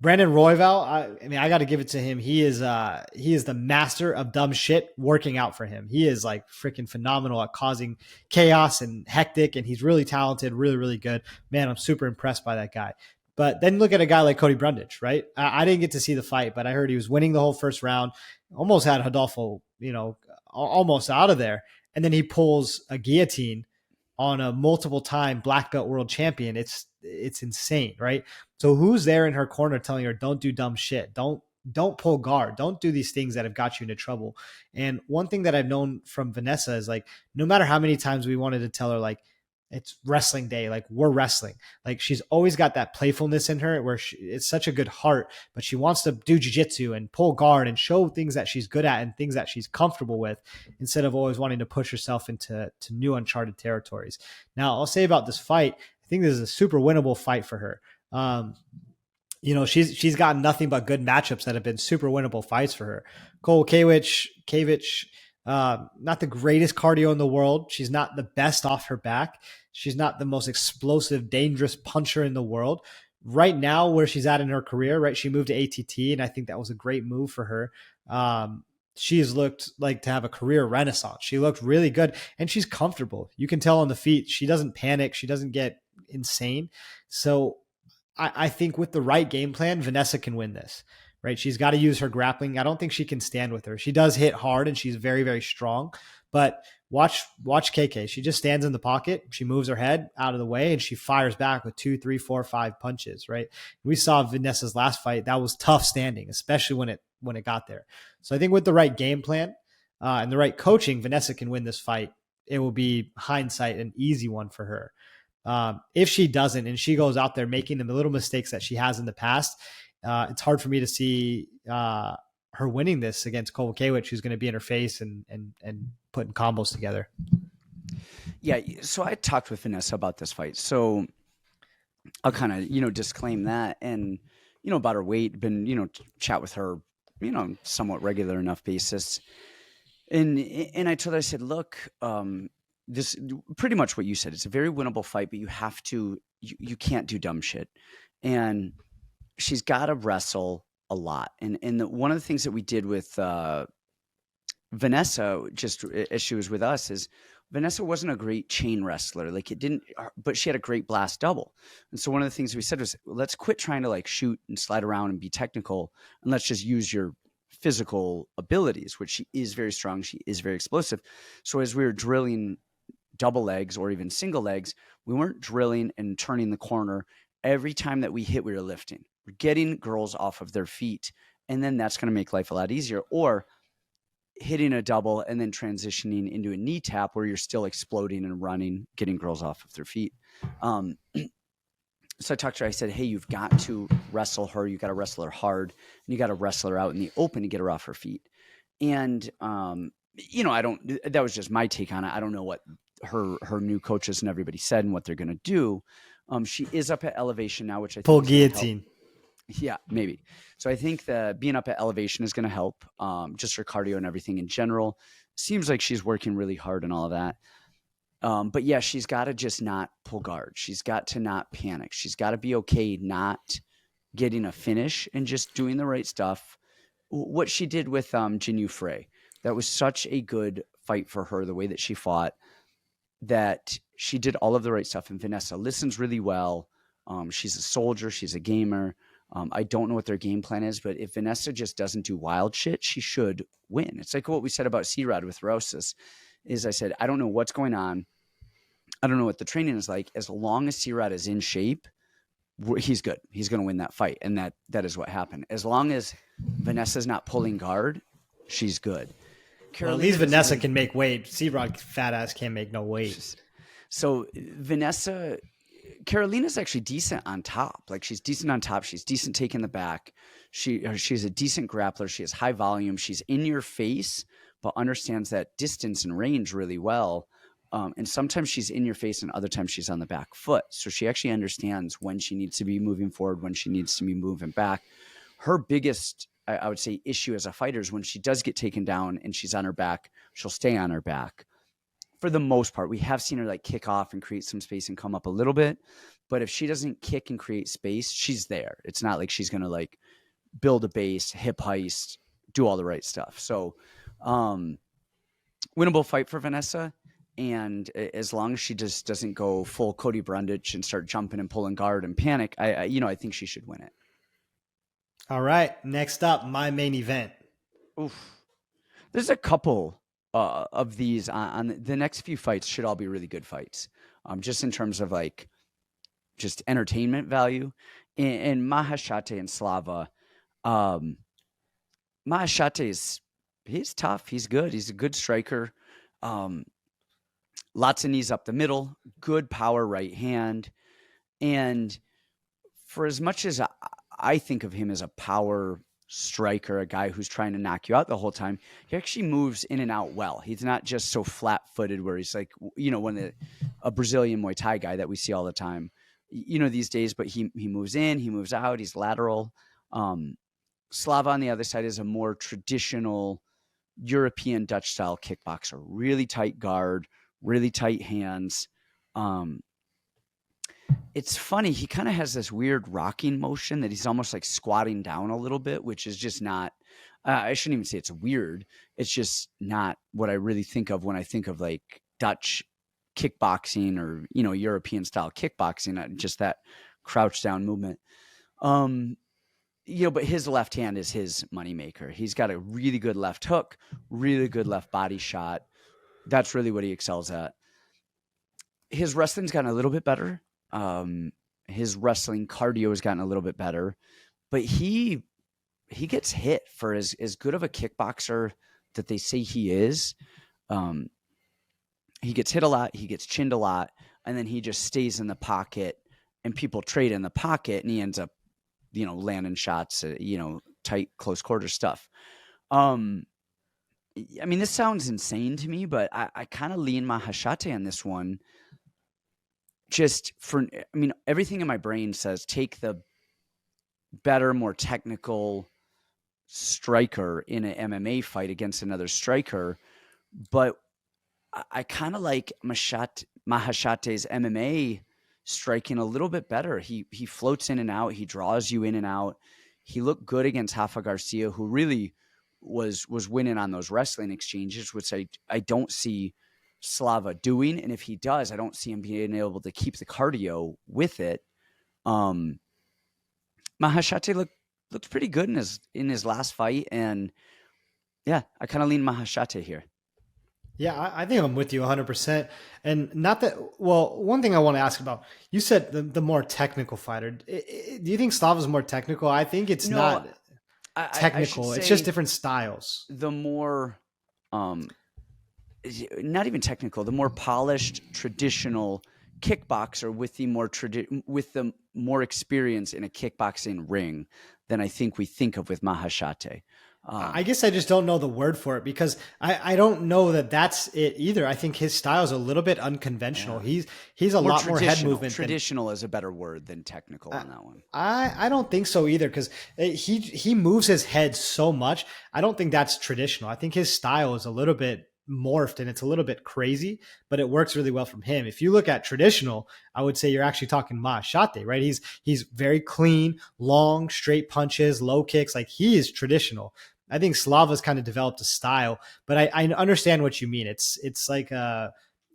Brandon Royval, I got to give it to him. He is the master of dumb shit working out for him. He is like freaking phenomenal at causing chaos and hectic, and he's really talented, really, really good. Man, I'm super impressed by that guy. But then look at a guy like Cody Brundage, right? I didn't get to see the fight, but I heard he was winning the whole first round, almost had Rodolfo, almost out of there. And then he pulls a guillotine on a multiple-time black belt world champion. It's insane, right? So who's there in her corner telling her, don't do dumb shit. Don't pull guard. Don't do these things that have got you into trouble. And one thing that I've known from Vanessa is like, no matter how many times we wanted to tell her, like, it's wrestling day, like we're wrestling. Like she's always got that playfulness in her where it's such a good heart, but she wants to do jiu-jitsu and pull guard and show things that she's good at and things that she's comfortable with instead of always wanting to push herself into new uncharted territories. Now I'll say about this fight, I think this is a super winnable fight for her. She's gotten nothing but good matchups that have been super winnable fights for her. Kowalkiewicz, not the greatest cardio in the world. She's not the best off her back. She's not the most explosive, dangerous puncher in the world. Right now, where she's at in her career, right? She moved to ATT, and I think that was a great move for her. She has looked like to have a career renaissance. She looked really good, and she's comfortable. You can tell on the feet. She doesn't panic. She doesn't get insane. So I think with the right game plan, Vanessa can win this. Right? She's got to use her grappling. I don't think she can stand with her. She does hit hard and she's very, very strong, but watch KK. She just stands in the pocket. She moves her head out of the way and she fires back with 2, 3, 4, 5 punches. Right? We saw Vanessa's last fight. That was tough standing, especially when it got there. So I think with the right game plan and the right coaching, Vanessa can win this fight. It will be hindsight an easy one for her. If she doesn't, and she goes out there making the little mistakes that she has in the past, it's hard for me to see her winning this against Kowalkiewicz, who's going to be in her face and putting combos together. Yeah, so I talked with Vanessa about this fight. So I'll kind of, disclaim that and, about her weight, been, chat with her, somewhat regular enough basis. And I told her, I said, look, this pretty much what you said. It's a very winnable fight, but you have to, you can't do dumb shit. And she's got to wrestle a lot. And one of the things that we did with Vanessa, just as she was with us, is Vanessa wasn't a great chain wrestler. Like but she had a great blast double. And so one of the things we said was, let's quit trying to like shoot and slide around and be technical. And let's just use your physical abilities, which she is very strong. She is very explosive. So as we were drilling double legs or even single legs, we weren't drilling and turning the corner. Every time that we hit, we were lifting. We're getting girls off of their feet. And then that's going to make life a lot easier. Or hitting a double and then transitioning into a knee tap where you're still exploding and running, getting girls off of their feet. So I talked to her, I said, hey, you've got to wrestle her. You got to wrestle her hard, and you got to wrestle her out in the open to get her off her feet. And, that was just my take on it. I don't know what her new coaches and everybody said and what they're going to do. She is up at elevation now, which I think full guillotine. Yeah, maybe. So I think that being up at elevation is going to help, just her cardio and everything in general. Seems like she's working really hard and all of that. But yeah, she's got to just not pull guard. She's got to not panic. She's got to be okay not getting a finish and just doing the right stuff. What she did with Jinyu Frey, that was such a good fight for her, the way that she fought, that she did all of the right stuff. And Vanessa listens really well. She's a soldier. She's a gamer. I don't know what their game plan is, but if Vanessa just doesn't do wild shit, she should win. It's like what we said about C-Rod with Rosas. Is I said, I don't know what's going on. I don't know what the training is like. As long as C-Rod is in shape, he's good. He's going to win that fight. And that is what happened. As long as Vanessa's not pulling guard, she's good. Well, at least Vanessa can make weight. C-Rod fat ass can't make no weight. So Karolina's actually decent on top. Like, she's decent on top. She's decent taking the back. She's a decent grappler. She has high volume. She's in your face, but understands that distance and range really well. And sometimes she's in your face and other times she's on the back foot. So she actually understands when she needs to be moving forward, when she needs to be moving back. Her biggest, I would say, issue as a fighter is when she does get taken down and she's on her back, she'll stay on her back. For the most part, we have seen her like kick off and create some space and come up a little bit. But if she doesn't kick and create space, she's there. It's not like she's going to like build a base, hip heist, do all the right stuff. So, winnable fight for Vanessa. And as long as she just doesn't go full Cody Brundage and start jumping and pulling guard and panic, I think she should win it. All right. Next up, my main event. Oof. There's a couple of these on the next few fights should all be really good fights. Just in terms of like just entertainment value. And Maheshate and Slava. Maheshate he's tough. He's good. He's a good striker. Lots of knees up the middle, good power right hand. And for as much as I think of him as a power striker, a guy who's trying to knock you out the whole time, he actually moves in and out well. He's not just so flat-footed where he's like, a Brazilian Muay Thai guy that we see all the time, these days, but he moves in, he moves out, he's lateral. Slava on the other side is a more traditional European Dutch style kickboxer, really tight guard, really tight hands. It's funny. He kind of has this weird rocking motion that he's almost like squatting down a little bit, which is just not, I shouldn't even say it's weird. It's just not what I really think of when I think of like Dutch kickboxing or, European style kickboxing, just that crouch down movement. But his left hand is his moneymaker. He's got a really good left hook, really good left body shot. That's really what he excels at. His wrestling's gotten a little bit better. His wrestling cardio has gotten a little bit better, but he gets hit for as good of a kickboxer that they say he is. He gets hit a lot. He gets chinned a lot, and then he just stays in the pocket and people trade in the pocket and he ends up, landing shots, tight close quarter stuff. This sounds insane to me, but I kind of lean Maheshate on this one. Everything in my brain says take the better, more technical striker in an MMA fight against another striker. But I kind of like Maheshate's MMA striking a little bit better. He floats in and out. He draws you in and out. He looked good against Rafa Garcia, who really was winning on those wrestling exchanges, which I don't see Slava doing. And if he does, I don't see him being able to keep the cardio with it. Maheshate looked pretty good in his last fight. And yeah, I kind of lean Maheshate here. Yeah, I think I'm with you 100%. And not that, well, one thing I want to ask about, you said the more technical fighter. Do you think Slava's more technical? I think it's not technical. It's just different styles. The more um, not even technical, the more polished traditional kickboxer with the more experience in a kickboxing ring than I think we think of with Maheshate. I guess I just don't know the word for it because I don't know that that's it either. I think his style is a little bit unconventional. Yeah. He's a lot more head traditional. movement. Traditional is a better word than technical on that one. I don't think so either because he moves his head so much. I don't think that's traditional. I think his style is a little bit morphed and it's a little bit crazy, but it works really well from him. If you look at traditional, I would say you're actually talking Maheshate, right? He's very clean, long, straight punches, low kicks. Like he is traditional. I think Slava's kind of developed a style, but I understand what you mean. It's like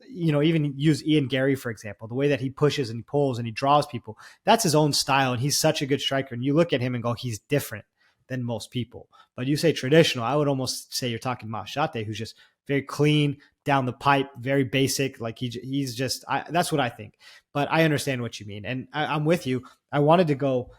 even use Ian Gary, for example, the way that he pushes and he pulls and he draws people, that's his own style. And he's such a good striker. And you look at him and go, he's different than most people. But you say traditional, I would almost say you're talking Maheshate, who's just very clean, down the pipe, very basic. Like he's just, that's what I think. But I understand what you mean. And I'm with you. I wanted to go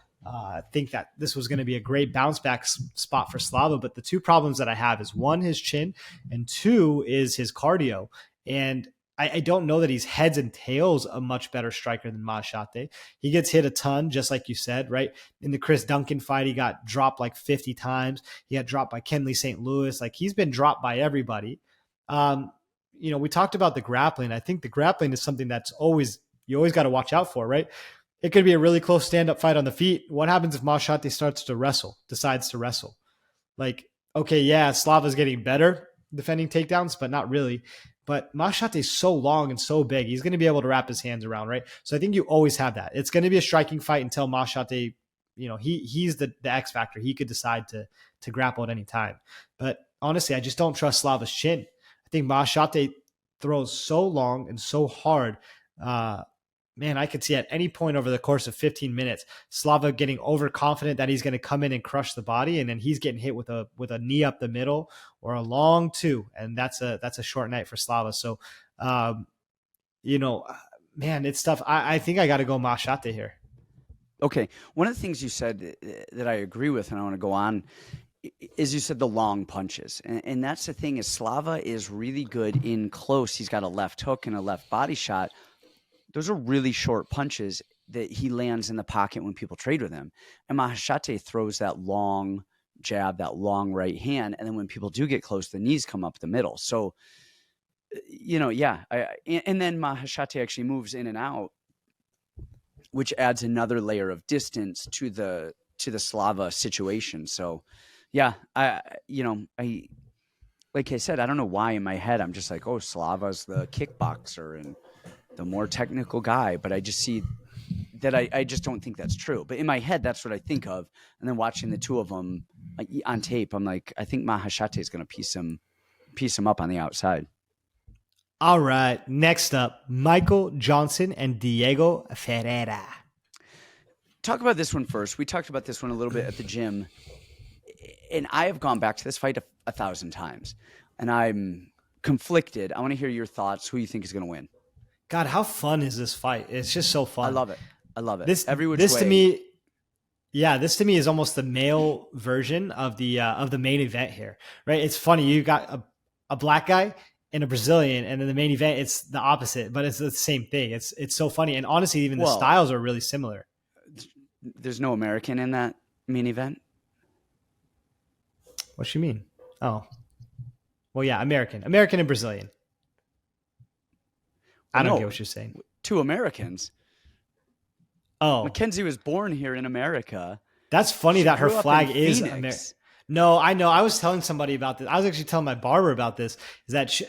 think that this was going to be a great bounce back spot for Slava. But the two problems that I have is one, his chin, and two is his cardio. And I don't know that he's heads and tails a much better striker than Maheshate. He gets hit a ton, just like you said, right? In the Chris Duncan fight, he got dropped like 50 times. He got dropped by Kenley St. Louis. Like he's been dropped by everybody. We talked about the grappling. I think the grappling is something that's you always got to watch out for, right? It could be a really close stand-up fight on the feet. What happens if Maheshate decides to wrestle? Like, okay, yeah, Slava's getting better defending takedowns, but not really. But Maheshate is so long and so big. He's going to be able to wrap his hands around, right? So I think you always have that. It's going to be a striking fight until Maheshate, he's the X factor. He could decide to grapple at any time. But honestly, I just don't trust Slava's chin. I think Maheshate throws so long and so hard. I could see at any point over the course of 15 minutes, Slava getting overconfident that he's going to come in and crush the body, and then he's getting hit with a knee up the middle or a long two, and that's a short night for Slava. So, it's tough. I think I got to go Maheshate here. Okay, one of the things you said that I agree with, and I want to go on, is you said the long punches, and that's the thing is Slava is really good in close. He's got a left hook and a left body shot. Those are really short punches that he lands in the pocket when people trade with him. And Maheshate throws that long jab, that long right hand. And then when people do get close, the knees come up the middle. So, and then Maheshate actually moves in and out, which adds another layer of distance to the Slava situation. So, yeah, like I said, I don't know why in my head I'm just like, oh, Slava's the kickboxer and the more technical guy, but I just see that I just don't think that's true. But in my head, that's what I think of. And then watching the two of them on tape, I'm like, I think Maheshate is going to piece him up on the outside. All right. Next up, Michael Johnson and Diego Ferreira. Talk about this one first. We talked about this one a little bit at the gym. And I have gone back to this fight 1,000 times. And I'm conflicted. I want to hear your thoughts. Who you think is going to win? God, how fun is this fight? It's just so fun. I love it. This way. To me is almost the male version of the main event here, right? It's funny. You got a black guy and a Brazilian, and then the main event, it's the opposite, but it's the same thing. It's so funny. And honestly, even the styles are really similar. There's no American in that main event? What you mean? Oh, well, yeah, American and Brazilian. I don't get what you're saying. 2 Americans. Oh. Mackenzie was born here in America. That's funny that her flag is American. No, I know. I was telling somebody about this. I was actually telling my barber about this. Is that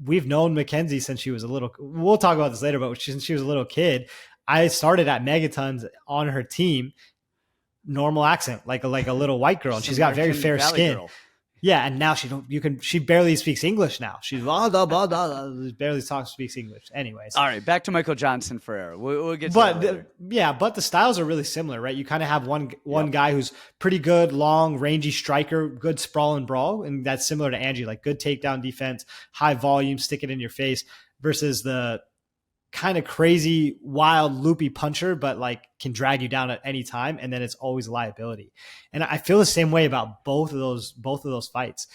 we've known Mackenzie since she was a little. We'll talk about this later, but since she was a little kid, I started at Megatons on her team. Normal accent, like a little white girl, and she's got very fair skin. Girl. Yeah, and now she barely speaks English now. She's barely speaks English. Anyways. All right, back to Michael Johnson Ferreira. We'll get to that later. But the styles are really similar, right? You kind of have one guy who's pretty good, long, rangy striker, good sprawl and brawl, and that's similar to Angie, like good takedown defense, high volume, stick it in your face, versus the kind of crazy, wild, loopy puncher, but like can drag you down at any time, and then it's always a liability. And I feel the same way about both of those fights.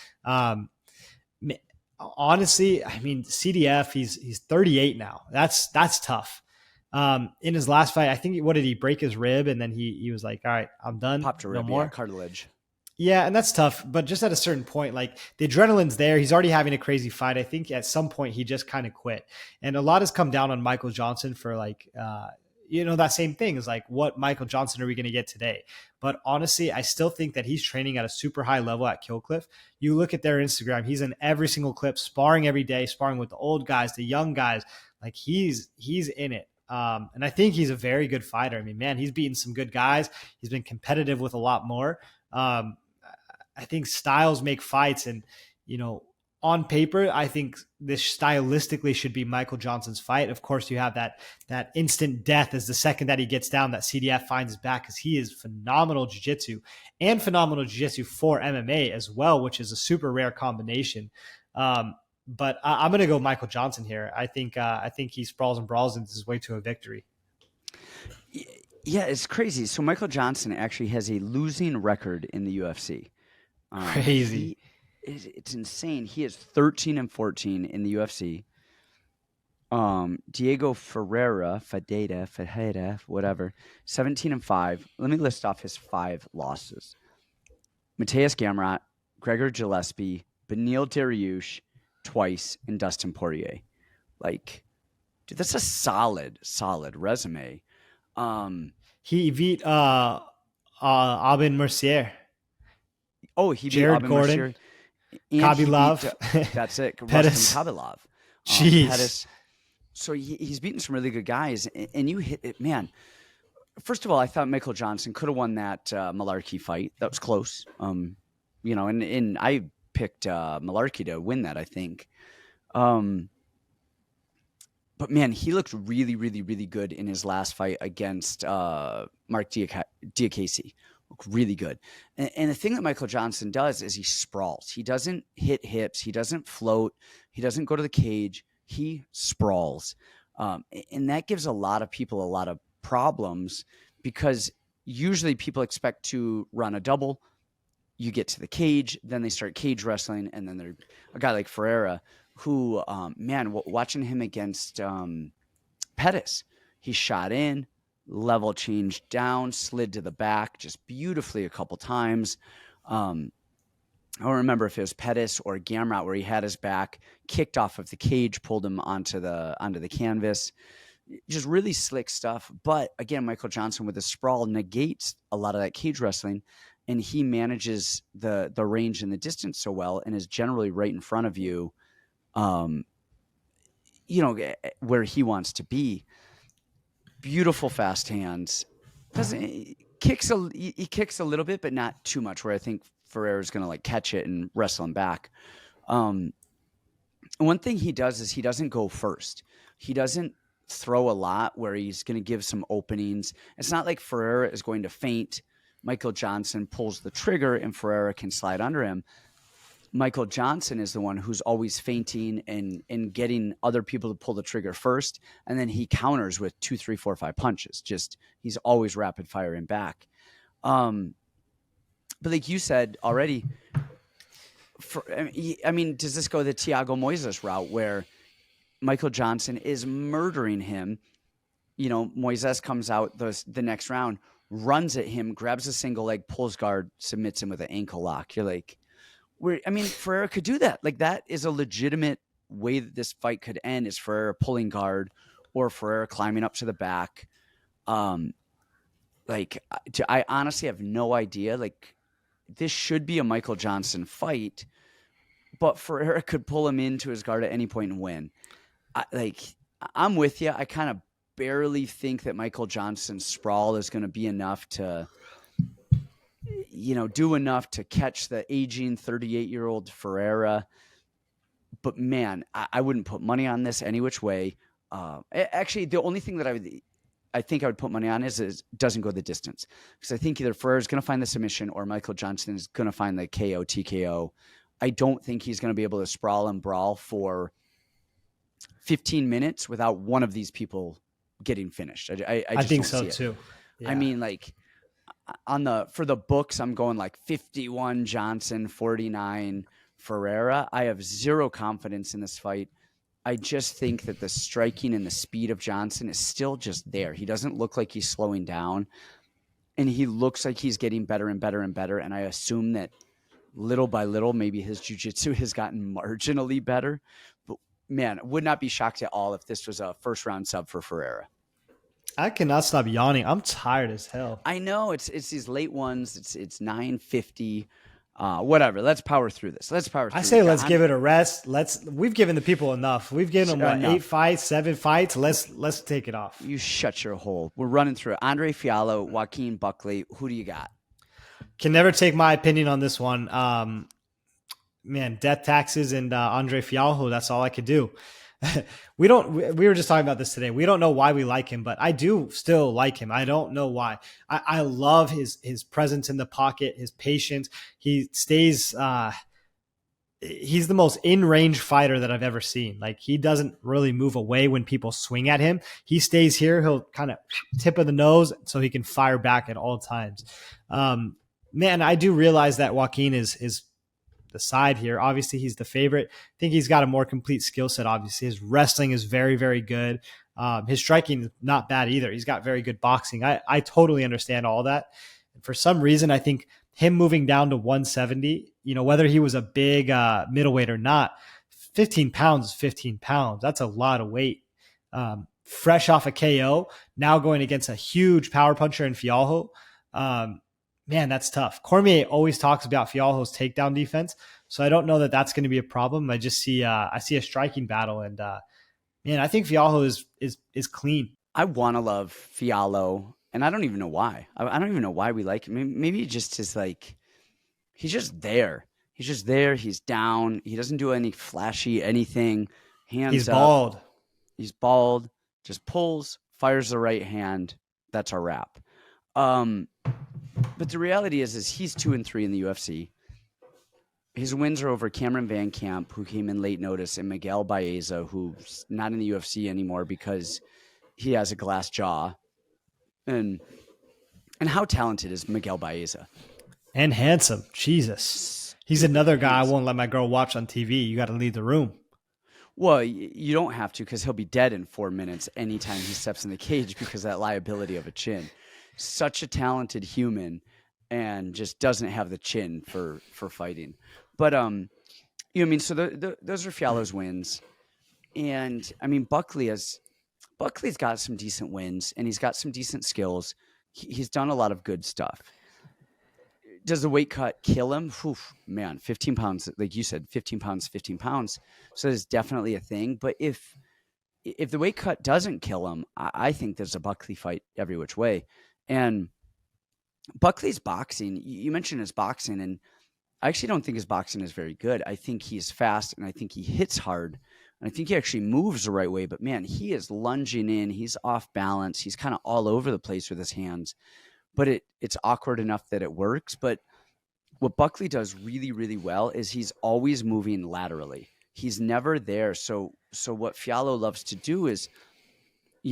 honestly, I mean, CDF, he's 38 now. That's tough. In his last fight, I think, what did he break his rib? And then he was like, all right, I'm done. Popped a No rib, more. yeah, cartilage. Yeah, and that's tough. But just at a certain point, like the adrenaline's there. He's already having a crazy fight. I think at some point he just kind of quit. And a lot has come down on Michael Johnson for like, that same thing is like, what Michael Johnson are we going to get today? But honestly, I still think that he's training at a super high level at Killcliff. You look at their Instagram, he's in every single clip, sparring every day, sparring with the old guys, the young guys. Like he's in it. And I think he's a very good fighter. I mean, man, he's beaten some good guys. He's been competitive with a lot more. I think styles make fights, and on paper, I think this stylistically should be Michael Johnson's fight. Of course, you have that instant death as the second that he gets down, that CDF finds his back, because he is phenomenal jiu-jitsu and phenomenal jiu-jitsu for MMA as well, which is a super rare combination. But I'm going to go Michael Johnson here. I think he sprawls and brawls into his way to a victory. Yeah, it's crazy. So Michael Johnson actually has a losing record in the UFC. Crazy. It's insane. He is 13-14 in the UFC. Diego Ferreira, whatever, 17-5. Let me list off his 5 losses. Mateus Gamrot, Gregor Gillespie, Beneil Dariush twice, and Dustin Poirier. Like, dude, that's a solid resume. He beat Aubin Mercier. Oh, he beat Jared Aubin Gordon, Mercier. Kabilov. That's it. Pettis. Rustam Kabilov. Jeez. Pettis. So he's beaten some really good guys, and you hit it, man. First of all, I thought Michael Johnson could have won that Malarkey fight. That was close. And I picked Malarkey to win that, I think. But man, he looked really, really, really good in his last fight against Mark Diakese. Looked really good. And the thing that Michael Johnson does is he sprawls. He doesn't hit hips. He doesn't float. He doesn't go to the cage. He sprawls. And that gives a lot of people a lot of problems, because usually people expect to run a double. You get to the cage, then they start cage wrestling, and then they're a guy like Ferreira, who, watching him against Pettis, he shot in, level changed down, slid to the back just beautifully a couple times. I don't remember if it was Pettis or Gamrot where he had his back, kicked off of the cage, pulled him onto the canvas. Just really slick stuff. But again, Michael Johnson with his sprawl negates a lot of that cage wrestling, and he manages the range and the distance so well, and is generally right in front of you, where he wants to be. Beautiful fast hands. He kicks a little bit, but not too much, where I think Ferreira's going to like catch it and wrestle him back. One thing he does is he doesn't go first. He doesn't throw a lot where he's going to give some openings. It's not like Ferreira is going to feint. Michael Johnson pulls the trigger and Ferreira can slide under him. Michael Johnson is the one who's always feinting and getting other people to pull the trigger first, and then he counters with 2, 3, 4, 5 punches. Just he's always rapid firing back. But like you said already, does this go the Thiago Moises route where Michael Johnson is murdering him? Moises comes out the next round, runs at him, grabs a single leg, pulls guard, submits him with an ankle lock. You're like, Ferreira could do that. Like, that is a legitimate way that this fight could end, is Ferreira pulling guard or Ferreira climbing up to the back. I honestly have no idea. Like, this should be a Michael Johnson fight, but Ferreira could pull him into his guard at any point and win. I'm with you. I kind of barely think that Michael Johnson's sprawl is going to be enough to, do enough to catch the aging 38-year-old Ferreira. But man, I wouldn't put money on this any which way. Actually, the only thing that I think I would put money on is doesn't go the distance, because I think either Ferreira is going to find the submission or Michael Johnson is going to find the KO, TKO. I don't think he's going to be able to sprawl and brawl for 15 minutes without one of these people getting finished. I just think don't so see it. too. Yeah. I mean, like, for the books, I'm going like 51 Johnson, 49 Ferreira. I have zero confidence in this fight. I just think that the striking and the speed of Johnson is still just there. He doesn't look like he's slowing down, and he looks like he's getting better and better and better. And I assume that little by little, maybe his jiu-jitsu has gotten marginally better. But man, would not be shocked at all if this was a first-round sub for Ferreira. I cannot stop yawning. I'm tired as hell. I know it's these late ones. It's 9:50. Whatever. Let's power through this. Let's give it a rest. We've given the people enough. We've given them 8 fights, 7 fights. Let's take it off. You shut your hole. We're running through it. Andre Fialho, Joaquin, Buckley. Who do you got? Can never take my opinion on this one. Man, death taxes and Andre Fialho. That's all I could do. We were just talking about this today. We don't know why we like him, but I do still like him. I don't know why. I love his presence in the pocket, his patience. He stays, he's the most in-range fighter that I've ever seen. Like, he doesn't really move away when people swing at him. He stays here. He'll kind of tip of the nose so he can fire back at all times. Man, I do realize that Joaquin is the side here. Obviously, he's the favorite. I think he's got a more complete skill set. Obviously, his wrestling is very, very good. His striking is not bad either. He's got very good boxing. I totally understand all that. And for some reason, I think him moving down to 170, whether he was a big middleweight or not, 15 pounds is 15 pounds. That's a lot of weight. Fresh off a KO, now going against a huge power puncher in Fialho. Man, that's tough. Cormier always talks about Fialho's takedown defense, so I don't know that that's going to be a problem. I just see I see a striking battle, and man, I think Fialho is clean. I want to love Fialho, and I don't even know why. I don't even know why we like him. Maybe it just is like he's just there. He's just there. He's down. He doesn't do any flashy anything. He's bald. He's bald. Just pulls, fires the right hand. That's our wrap. But the reality is he's 2-3 in the UFC. His wins are over Cameron Van Camp, who came in late notice, and Miguel Baeza, who's not in the UFC anymore because he has a glass jaw. And how talented is Miguel Baeza? And handsome. Jesus. He's another guy I won't let my girl watch on TV. You got to leave the room. Well, you don't have to, because he'll be dead in 4 minutes anytime he steps in the cage because of that liability of a chin. Such a talented human, and just doesn't have the chin for fighting. But so those are Fialho's wins, and I mean Buckley's got some decent wins, and he's got some decent skills. He's done a lot of good stuff. Does the weight cut kill him? Oof, man, 15 pounds, like you said, 15 pounds. So there's definitely a thing. But if the weight cut doesn't kill him, I think there's a Buckley fight every which way. And Buckley's boxing, you mentioned his boxing, and I actually don't think his boxing is very good. I think he's fast, and I think he hits hard, and I think he actually moves the right way. But man, he is lunging in. He's off balance. He's kind of all over the place with his hands. But it's awkward enough that it works. But what Buckley does really, really well is he's always moving laterally. He's never there. So what Fialho loves to do is,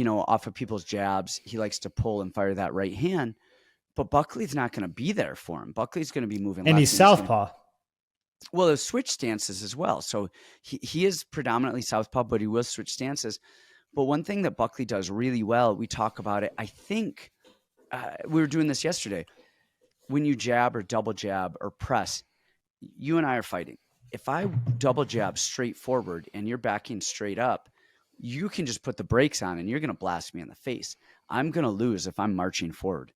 off of people's jabs, he likes to pull and fire that right hand, but Buckley's not going to be there for him. Buckley's going to be moving. And he's southpaw. Well, there's switch stances as well. So he is predominantly southpaw, but he will switch stances. But one thing that Buckley does really well, we talk about it, I think we were doing this yesterday. When you jab or double jab or press, you and I are fighting. If I double jab straight forward and you're backing straight up, you can just put the brakes on and you're going to blast me in the face. I'm going to lose if I'm marching forward.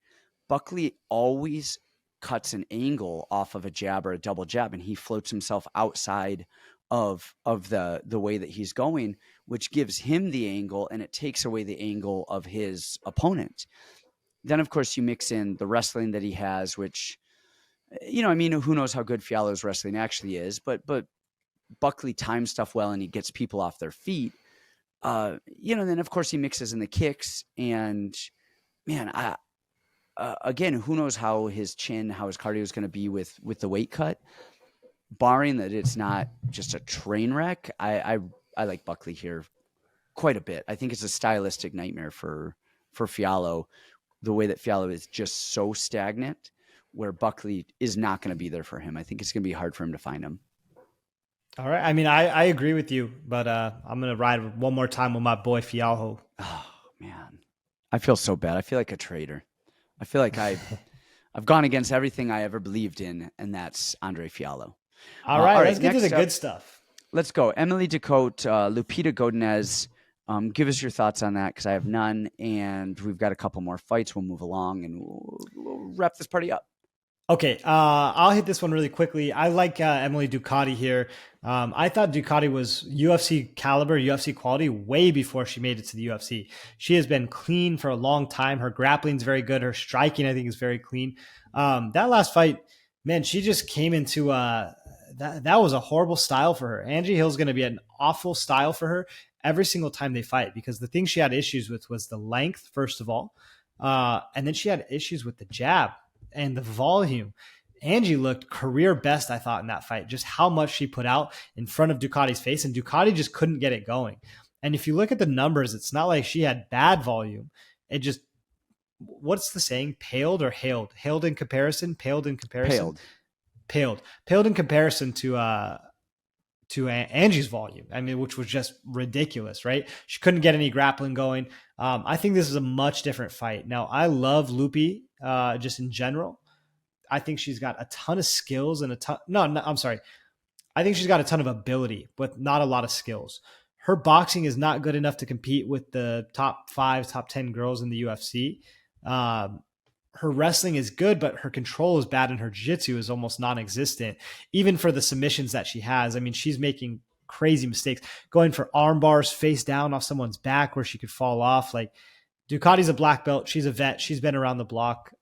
Buckley always cuts an angle off of a jab or a double jab, and he floats himself outside of the way that he's going, which gives him the angle, and it takes away the angle of his opponent. Then, of course, you mix in the wrestling that he has, which, who knows how good Fialho's wrestling actually is, but Buckley times stuff well, and he gets people off their feet. Then of course he mixes in the kicks, and man, again, who knows how his cardio is going to be with the weight cut, barring that it's not just a train wreck. I like Buckley here quite a bit. I think it's a stylistic nightmare for Fialho, the way that Fialho is just so stagnant, where Buckley is not going to be there for him. I think it's going to be hard for him to find him. All right. I mean, I agree with you, but I'm gonna ride one more time with my boy Fialho. Oh man, I feel so bad. I feel like a traitor. I feel like I've gone against everything I ever believed in, and that's Andre Fialho. All All right, right, let's get to the next up, good stuff. let's go. Emily Ducote, Lupita Godinez. Give us your thoughts on that because I have none, and we've got a couple more fights. We'll move along, and we'll wrap this party up. Okay, I'll hit this one really quickly. I like Emily Ducote here. I thought Ducote was UFC caliber, UFC quality way before she made it to the UFC. She has been clean for a long time. Her grappling's very good. Her striking, I think, is very clean. That last fight, man, she just came into that was a horrible style for her. Angie Hill's going to be an awful style for her every single time they fight because the thing she had issues with was the length, first of all, and then she had issues with the jab and the volume. Angie looked career best, I thought, in that fight, just how much she put out in front of Ducote's face, and Ducote just couldn't get it going. And if you look at the numbers, it's not like she had bad volume. It just, what's the saying? Paled or hailed? Hailed in comparison? Paled in comparison? Paled in comparison to Angie's volume. I mean, which was just ridiculous, right? She couldn't get any grappling going. I think this is a much different fight. Now, I love Lupi just in general. I think she's got a ton of skills and a ton. No, I'm sorry. I think she's got a ton of ability, but not a lot of skills. Her boxing is not good enough to compete with the top 5, top 10 girls in the UFC. Her wrestling is good, but her control is bad and her jiu-jitsu is almost non-existent, even for the submissions that she has. I mean, she's making crazy mistakes, going for arm bars face down off someone's back where she could fall off. Like, Ducote's a black belt. She's a vet. She's been around the block.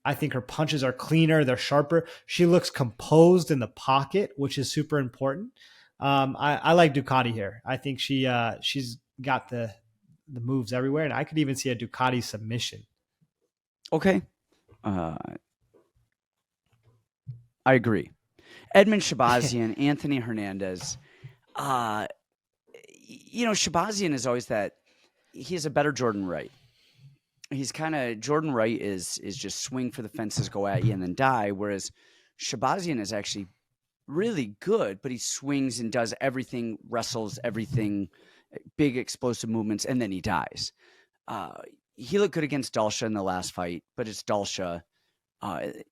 I think her punches are cleaner. They're sharper. She looks composed in the pocket, which is super important. I like Ducote here. I think she's got the moves everywhere, and I could even see a Ducote submission. Okay. I agree. Edmen Shahbazyan, Anthony Hernandez. Shahbazyan is always that. He's a better Jordan Wright. He's kind of Jordan Wright is just swing for the fences, go at you, and then die. Whereas Shahbazyan is actually really good, but he swings and does everything, wrestles everything, big explosive movements, and then he dies. He looked good against Dalsha in the last fight, but it's Dalsha. But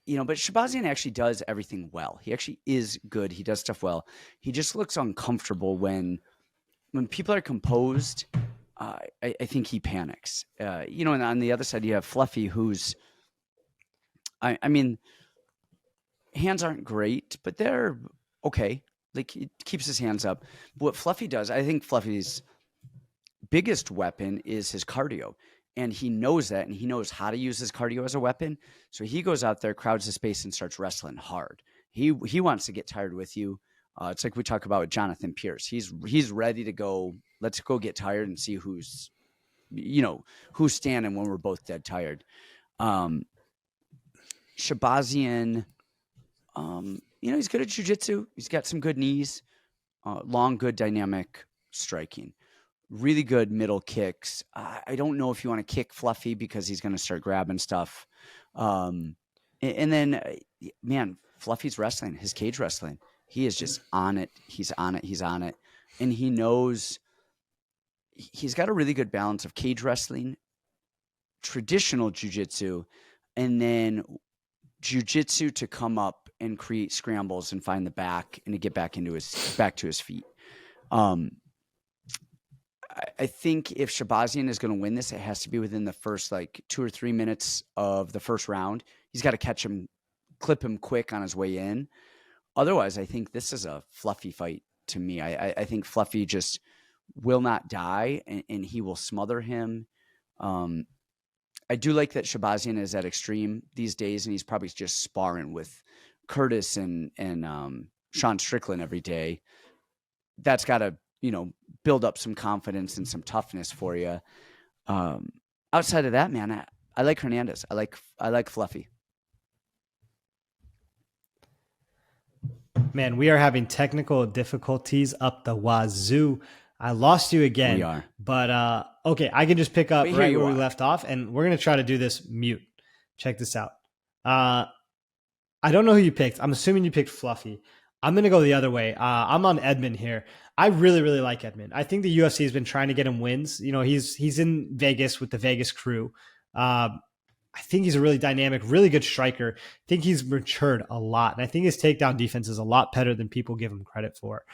Shahbazyan actually does everything well. He actually is good. He does stuff well. He just looks uncomfortable when people are composed. I think he panics. And on the other side, you have Fluffy, who's, I mean, hands aren't great, but they're okay. Like, he keeps his hands up. But what Fluffy does, I think Fluffy's biggest weapon is his cardio. And he knows that, and he knows how to use his cardio as a weapon. So he goes out there, crowds the space, and starts wrestling hard. He wants to get tired with you. It's like we talk about with Jonathan Pierce. He's ready to go. Let's go get tired and see who's standing when we're both dead tired. Shahbazyan, he's good at jiu-jitsu. He's got some good knees, long, good dynamic striking. Really good middle kicks. I don't know if you want to kick Fluffy because he's going to start grabbing stuff. And then, man, Fluffy's wrestling, his cage wrestling. He is just on it. He's on it. He's on it. And he knows he's got a really good balance of cage wrestling, traditional jiu-jitsu, and then jiu-jitsu to come up and create scrambles and find the back and to get back to his feet. I think if Shahbazyan is going to win this, it has to be within the first 2 or 3 minutes of the first round. He's got to catch him, clip him quick on his way in. Otherwise, I think this is a Fluffy fight to me. I think Fluffy just will not die, and he will smother him. I do like that Shahbazyan is at extreme these days, and he's probably just sparring with Curtis and Sean Strickland every day. That's got to build up some confidence and some toughness for you. Outside of that, man, I like Hernandez. I like Fluffy. Man, we are having technical difficulties up the wazoo. I lost you again. We are. But okay, I can just pick up right where we left off, and we're going to try to do this mute. Check this out. I don't know who you picked. I'm assuming you picked Fluffy. I'm going to go the other way. I'm on Edmen here. I really, really like Edmen. I think the UFC has been trying to get him wins. You know, he's in Vegas with the Vegas crew. I think he's a really dynamic, really good striker. I think he's matured a lot. And I think his takedown defense is a lot better than people give him credit for.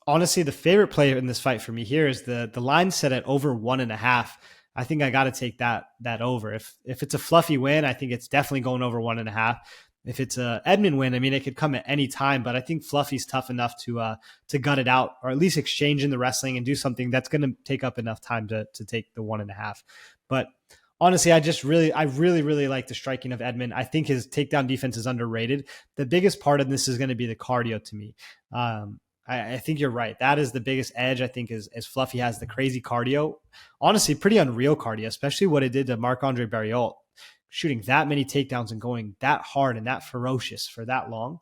Honestly, the favorite player in this fight for me here is the line set at over 1.5. I think I got to take that over. If it's a fluffy win, I think it's definitely going over 1.5. If it's a Edmen win, I mean, it could come at any time, but I think Fluffy's tough enough to gut it out, or at least exchange in the wrestling and do something that's going to take up enough time to take the 1.5. But honestly, I really like the striking of Edmen. I think his takedown defense is underrated. The biggest part of this is going to be the cardio to me. I think you're right. That is the biggest edge, I think, is Fluffy has the crazy cardio. Honestly, pretty unreal cardio, especially what it did to Marc-Andre Barriault, shooting that many takedowns and going that hard and that ferocious for that long.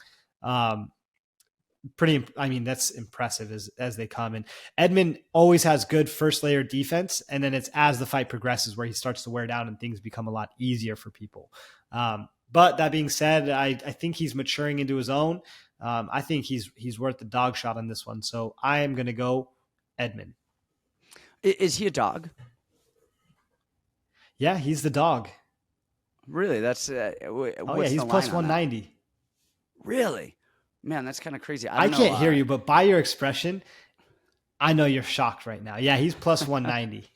That's impressive as they come. And Edmen always has good first layer defense. And then it's as the fight progresses where he starts to wear down and things become a lot easier for people. But that being said, I think he's maturing into his own. I think he's worth the dog shot on this one. So I am going to go Edmen. Is he a dog? Yeah, he's the dog. Really? That's he's plus 190. Really? Man, that's kind of crazy. I can't hear you, but by your expression, I know you're shocked right now. Yeah, he's plus 190.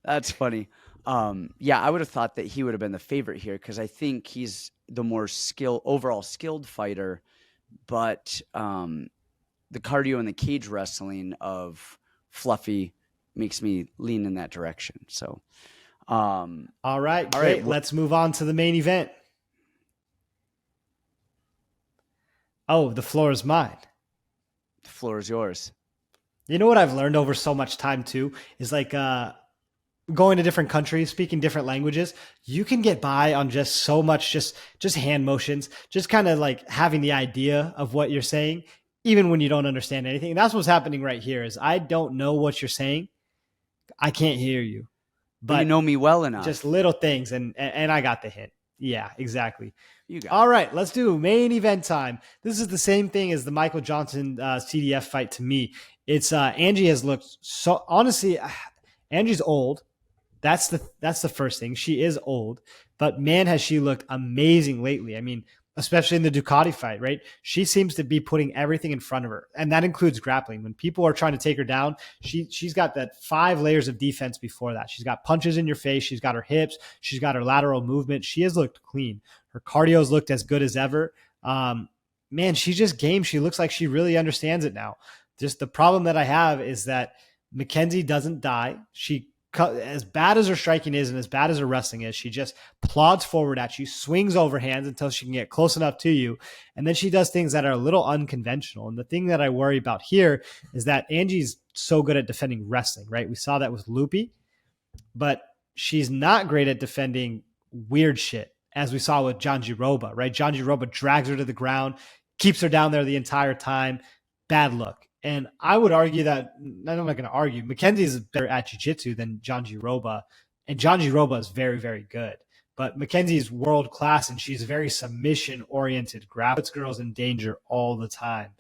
That's funny. I would have thought that he would have been the favorite here because I think he's the more overall skilled fighter, but the cardio and the cage wrestling of Fluffy makes me lean in that direction. So, all right, great. Let's move on to the main event. Oh, the floor is mine. The floor is yours. You know what I've learned over so much time too is like going to different countries, speaking different languages. You can get by on just so much, just hand motions, just kind of like having the idea of what you're saying, even when you don't understand anything. And that's what's happening right here. Is I don't know what you're saying, I can't hear you, but you know me well enough. Just little things, and I got the hint. Yeah, exactly. You got all right, let's do main event time. This is the same thing as the Michael Johnson CDF fight to me. It's Angie has looked so honestly. Angie's old. That's the first thing. She is old, but man, has she looked amazing lately. I mean, especially in the Ducote fight, right? She seems to be putting everything in front of her, and that includes grappling. When people are trying to take her down, she's got that 5 layers of defense before that. She's got punches in your face. She's got her hips. She's got her lateral movement. She has looked clean. Her cardio's looked as good as ever. Man, she's just game. She looks like she really understands it now. Just the problem that I have is that Mackenzie doesn't die. She, as bad as her striking is and as bad as her wrestling is, she just plods forward at you, swings overhands until she can get close enough to you. And then she does things that are a little unconventional. And the thing that I worry about here is that Angie's so good at defending wrestling, right? We saw that with Lupita, but she's not great at defending weird shit, as we saw with Jandiroba, right? Jandiroba drags her to the ground, keeps her down there the entire time. Bad look. And I would argue that, I'm not going to argue, Mackenzie is better at jiu-jitsu than Jandiroba, and Jandiroba is very, very good. But Mackenzie is world-class, and she's a very submission-oriented grappler. Puts girls in danger all the time.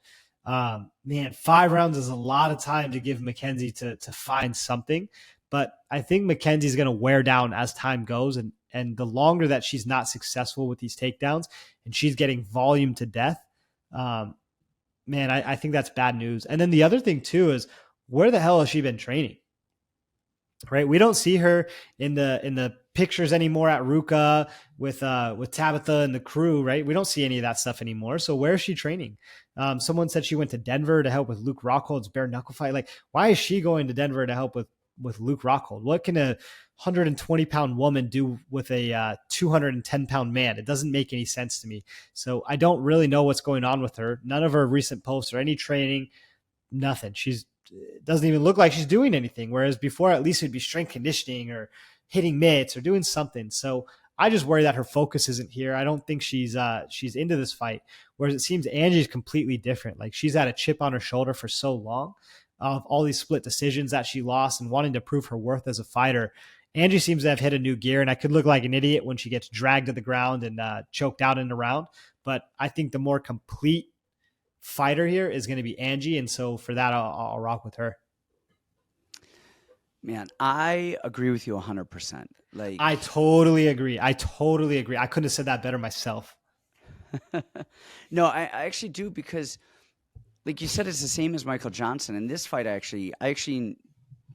Man, 5 rounds is a lot of time to give Mackenzie to find something. But I think Mackenzie's going to wear down as time goes, and the longer that she's not successful with these takedowns, and she's getting volume to death, man, I think that's bad news. And then the other thing too is, where the hell has she been training? Right? We don't see her in the pictures anymore at Ruka with Tabitha and the crew, right? We don't see any of that stuff anymore. So where is she training? Someone said she went to Denver to help with Luke Rockhold's bare knuckle fight. Like, why is she going to Denver to help with Luke Rockhold? What can a 120-pound woman do with a 210-pound man? It doesn't make any sense to me. So I don't really know what's going on with her. None of her recent posts or any training, nothing. It doesn't even look like she's doing anything. Whereas before, at least it'd be strength conditioning or hitting mitts or doing something. So I just worry that her focus isn't here. I don't think she's into this fight. Whereas it seems Angie's completely different. Like, she's had a chip on her shoulder for so long of all these split decisions that she lost and wanting to prove her worth as a fighter. Angie seems to have hit a new gear, and I could look like an idiot when she gets dragged to the ground and choked out in the round. But I think the more complete fighter here is going to be Angie. And so for that, I'll rock with her. Man, I agree with you 100%. Like, I totally agree. I couldn't have said that better myself. no, I actually do, because like you said, it's the same as Michael Johnson. In this fight, I actually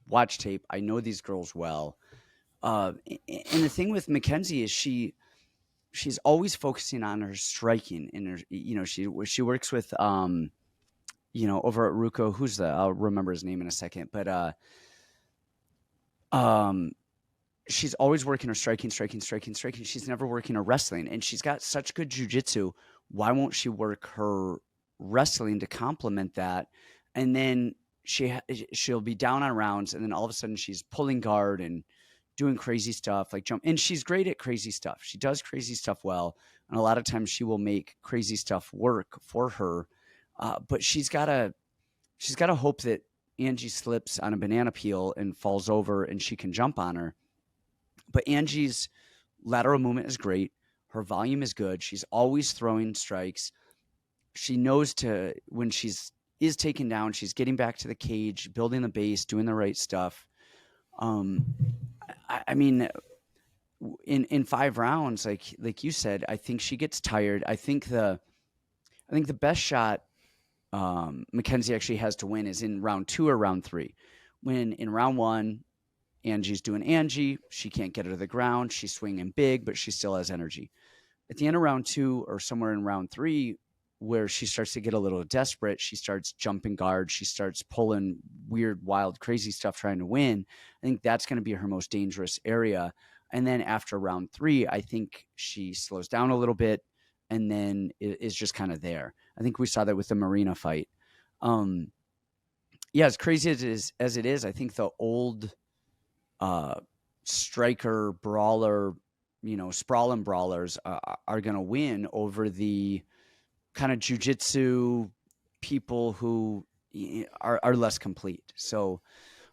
watch tape. I know these girls well. And the thing with Mackenzie is she's always focusing on her striking, and her, she works with over at Ruko, who's I'll remember his name in a second, but she's always working her striking. She's never working her wrestling, and she's got such good jiu-jitsu. Why won't she work her wrestling to complement that? And then she'll be down on rounds, and then all of a sudden she's pulling guard and doing crazy stuff, like jump. And she's great at crazy stuff. She does crazy stuff well, and a lot of times she will make crazy stuff work for her. But she's got to hope that Angie slips on a banana peel and falls over, and she can jump on her. But Angie's lateral movement is great. Her volume is good. She's always throwing strikes. She knows when is taken down, she's getting back to the cage, building the base, doing the right stuff. I mean, in 5 rounds, like you said, I think she gets tired. I think the best shot Mackenzie actually has to win is in round 2 or round 3. When in round 1, Angie's doing Angie, she can't get her to the ground. She's swinging big, but she still has energy. At the end of round 2 or somewhere in round 3, where she starts to get a little desperate, she starts jumping guard, she starts pulling weird, wild, crazy stuff trying to win. I think that's going to be her most dangerous area. And then after round 3, I think she slows down a little bit and then is just kind of there. I think we saw that with the Marina fight. As crazy as it is, I think the old striker brawler, sprawling brawlers are going to win over the kind of jiu-jitsu people who are less complete. So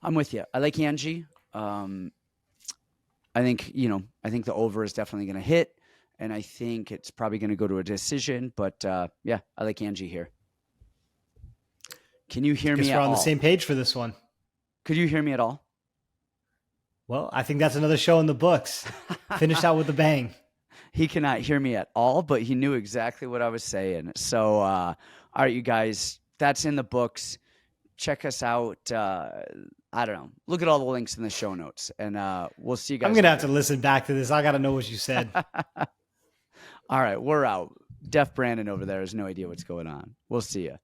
I'm with you. I like Angie. I think the over is definitely going to hit, and I think it's probably going to go to a decision, but I like Angie here. Can you hear me at all? We're on the same page for this one. Could you hear me at all? Well, I think that's another show in the books. Finished out with a bang. He cannot hear me at all, but he knew exactly what I was saying. So, all right, you guys, that's in the books. Check us out. I don't know. Look at all the links in the show notes, and we'll see you guys. I'm going to have to listen back to this. I got to know what you said. All right, we're out. Deaf Brandon over there has no idea what's going on. We'll see you.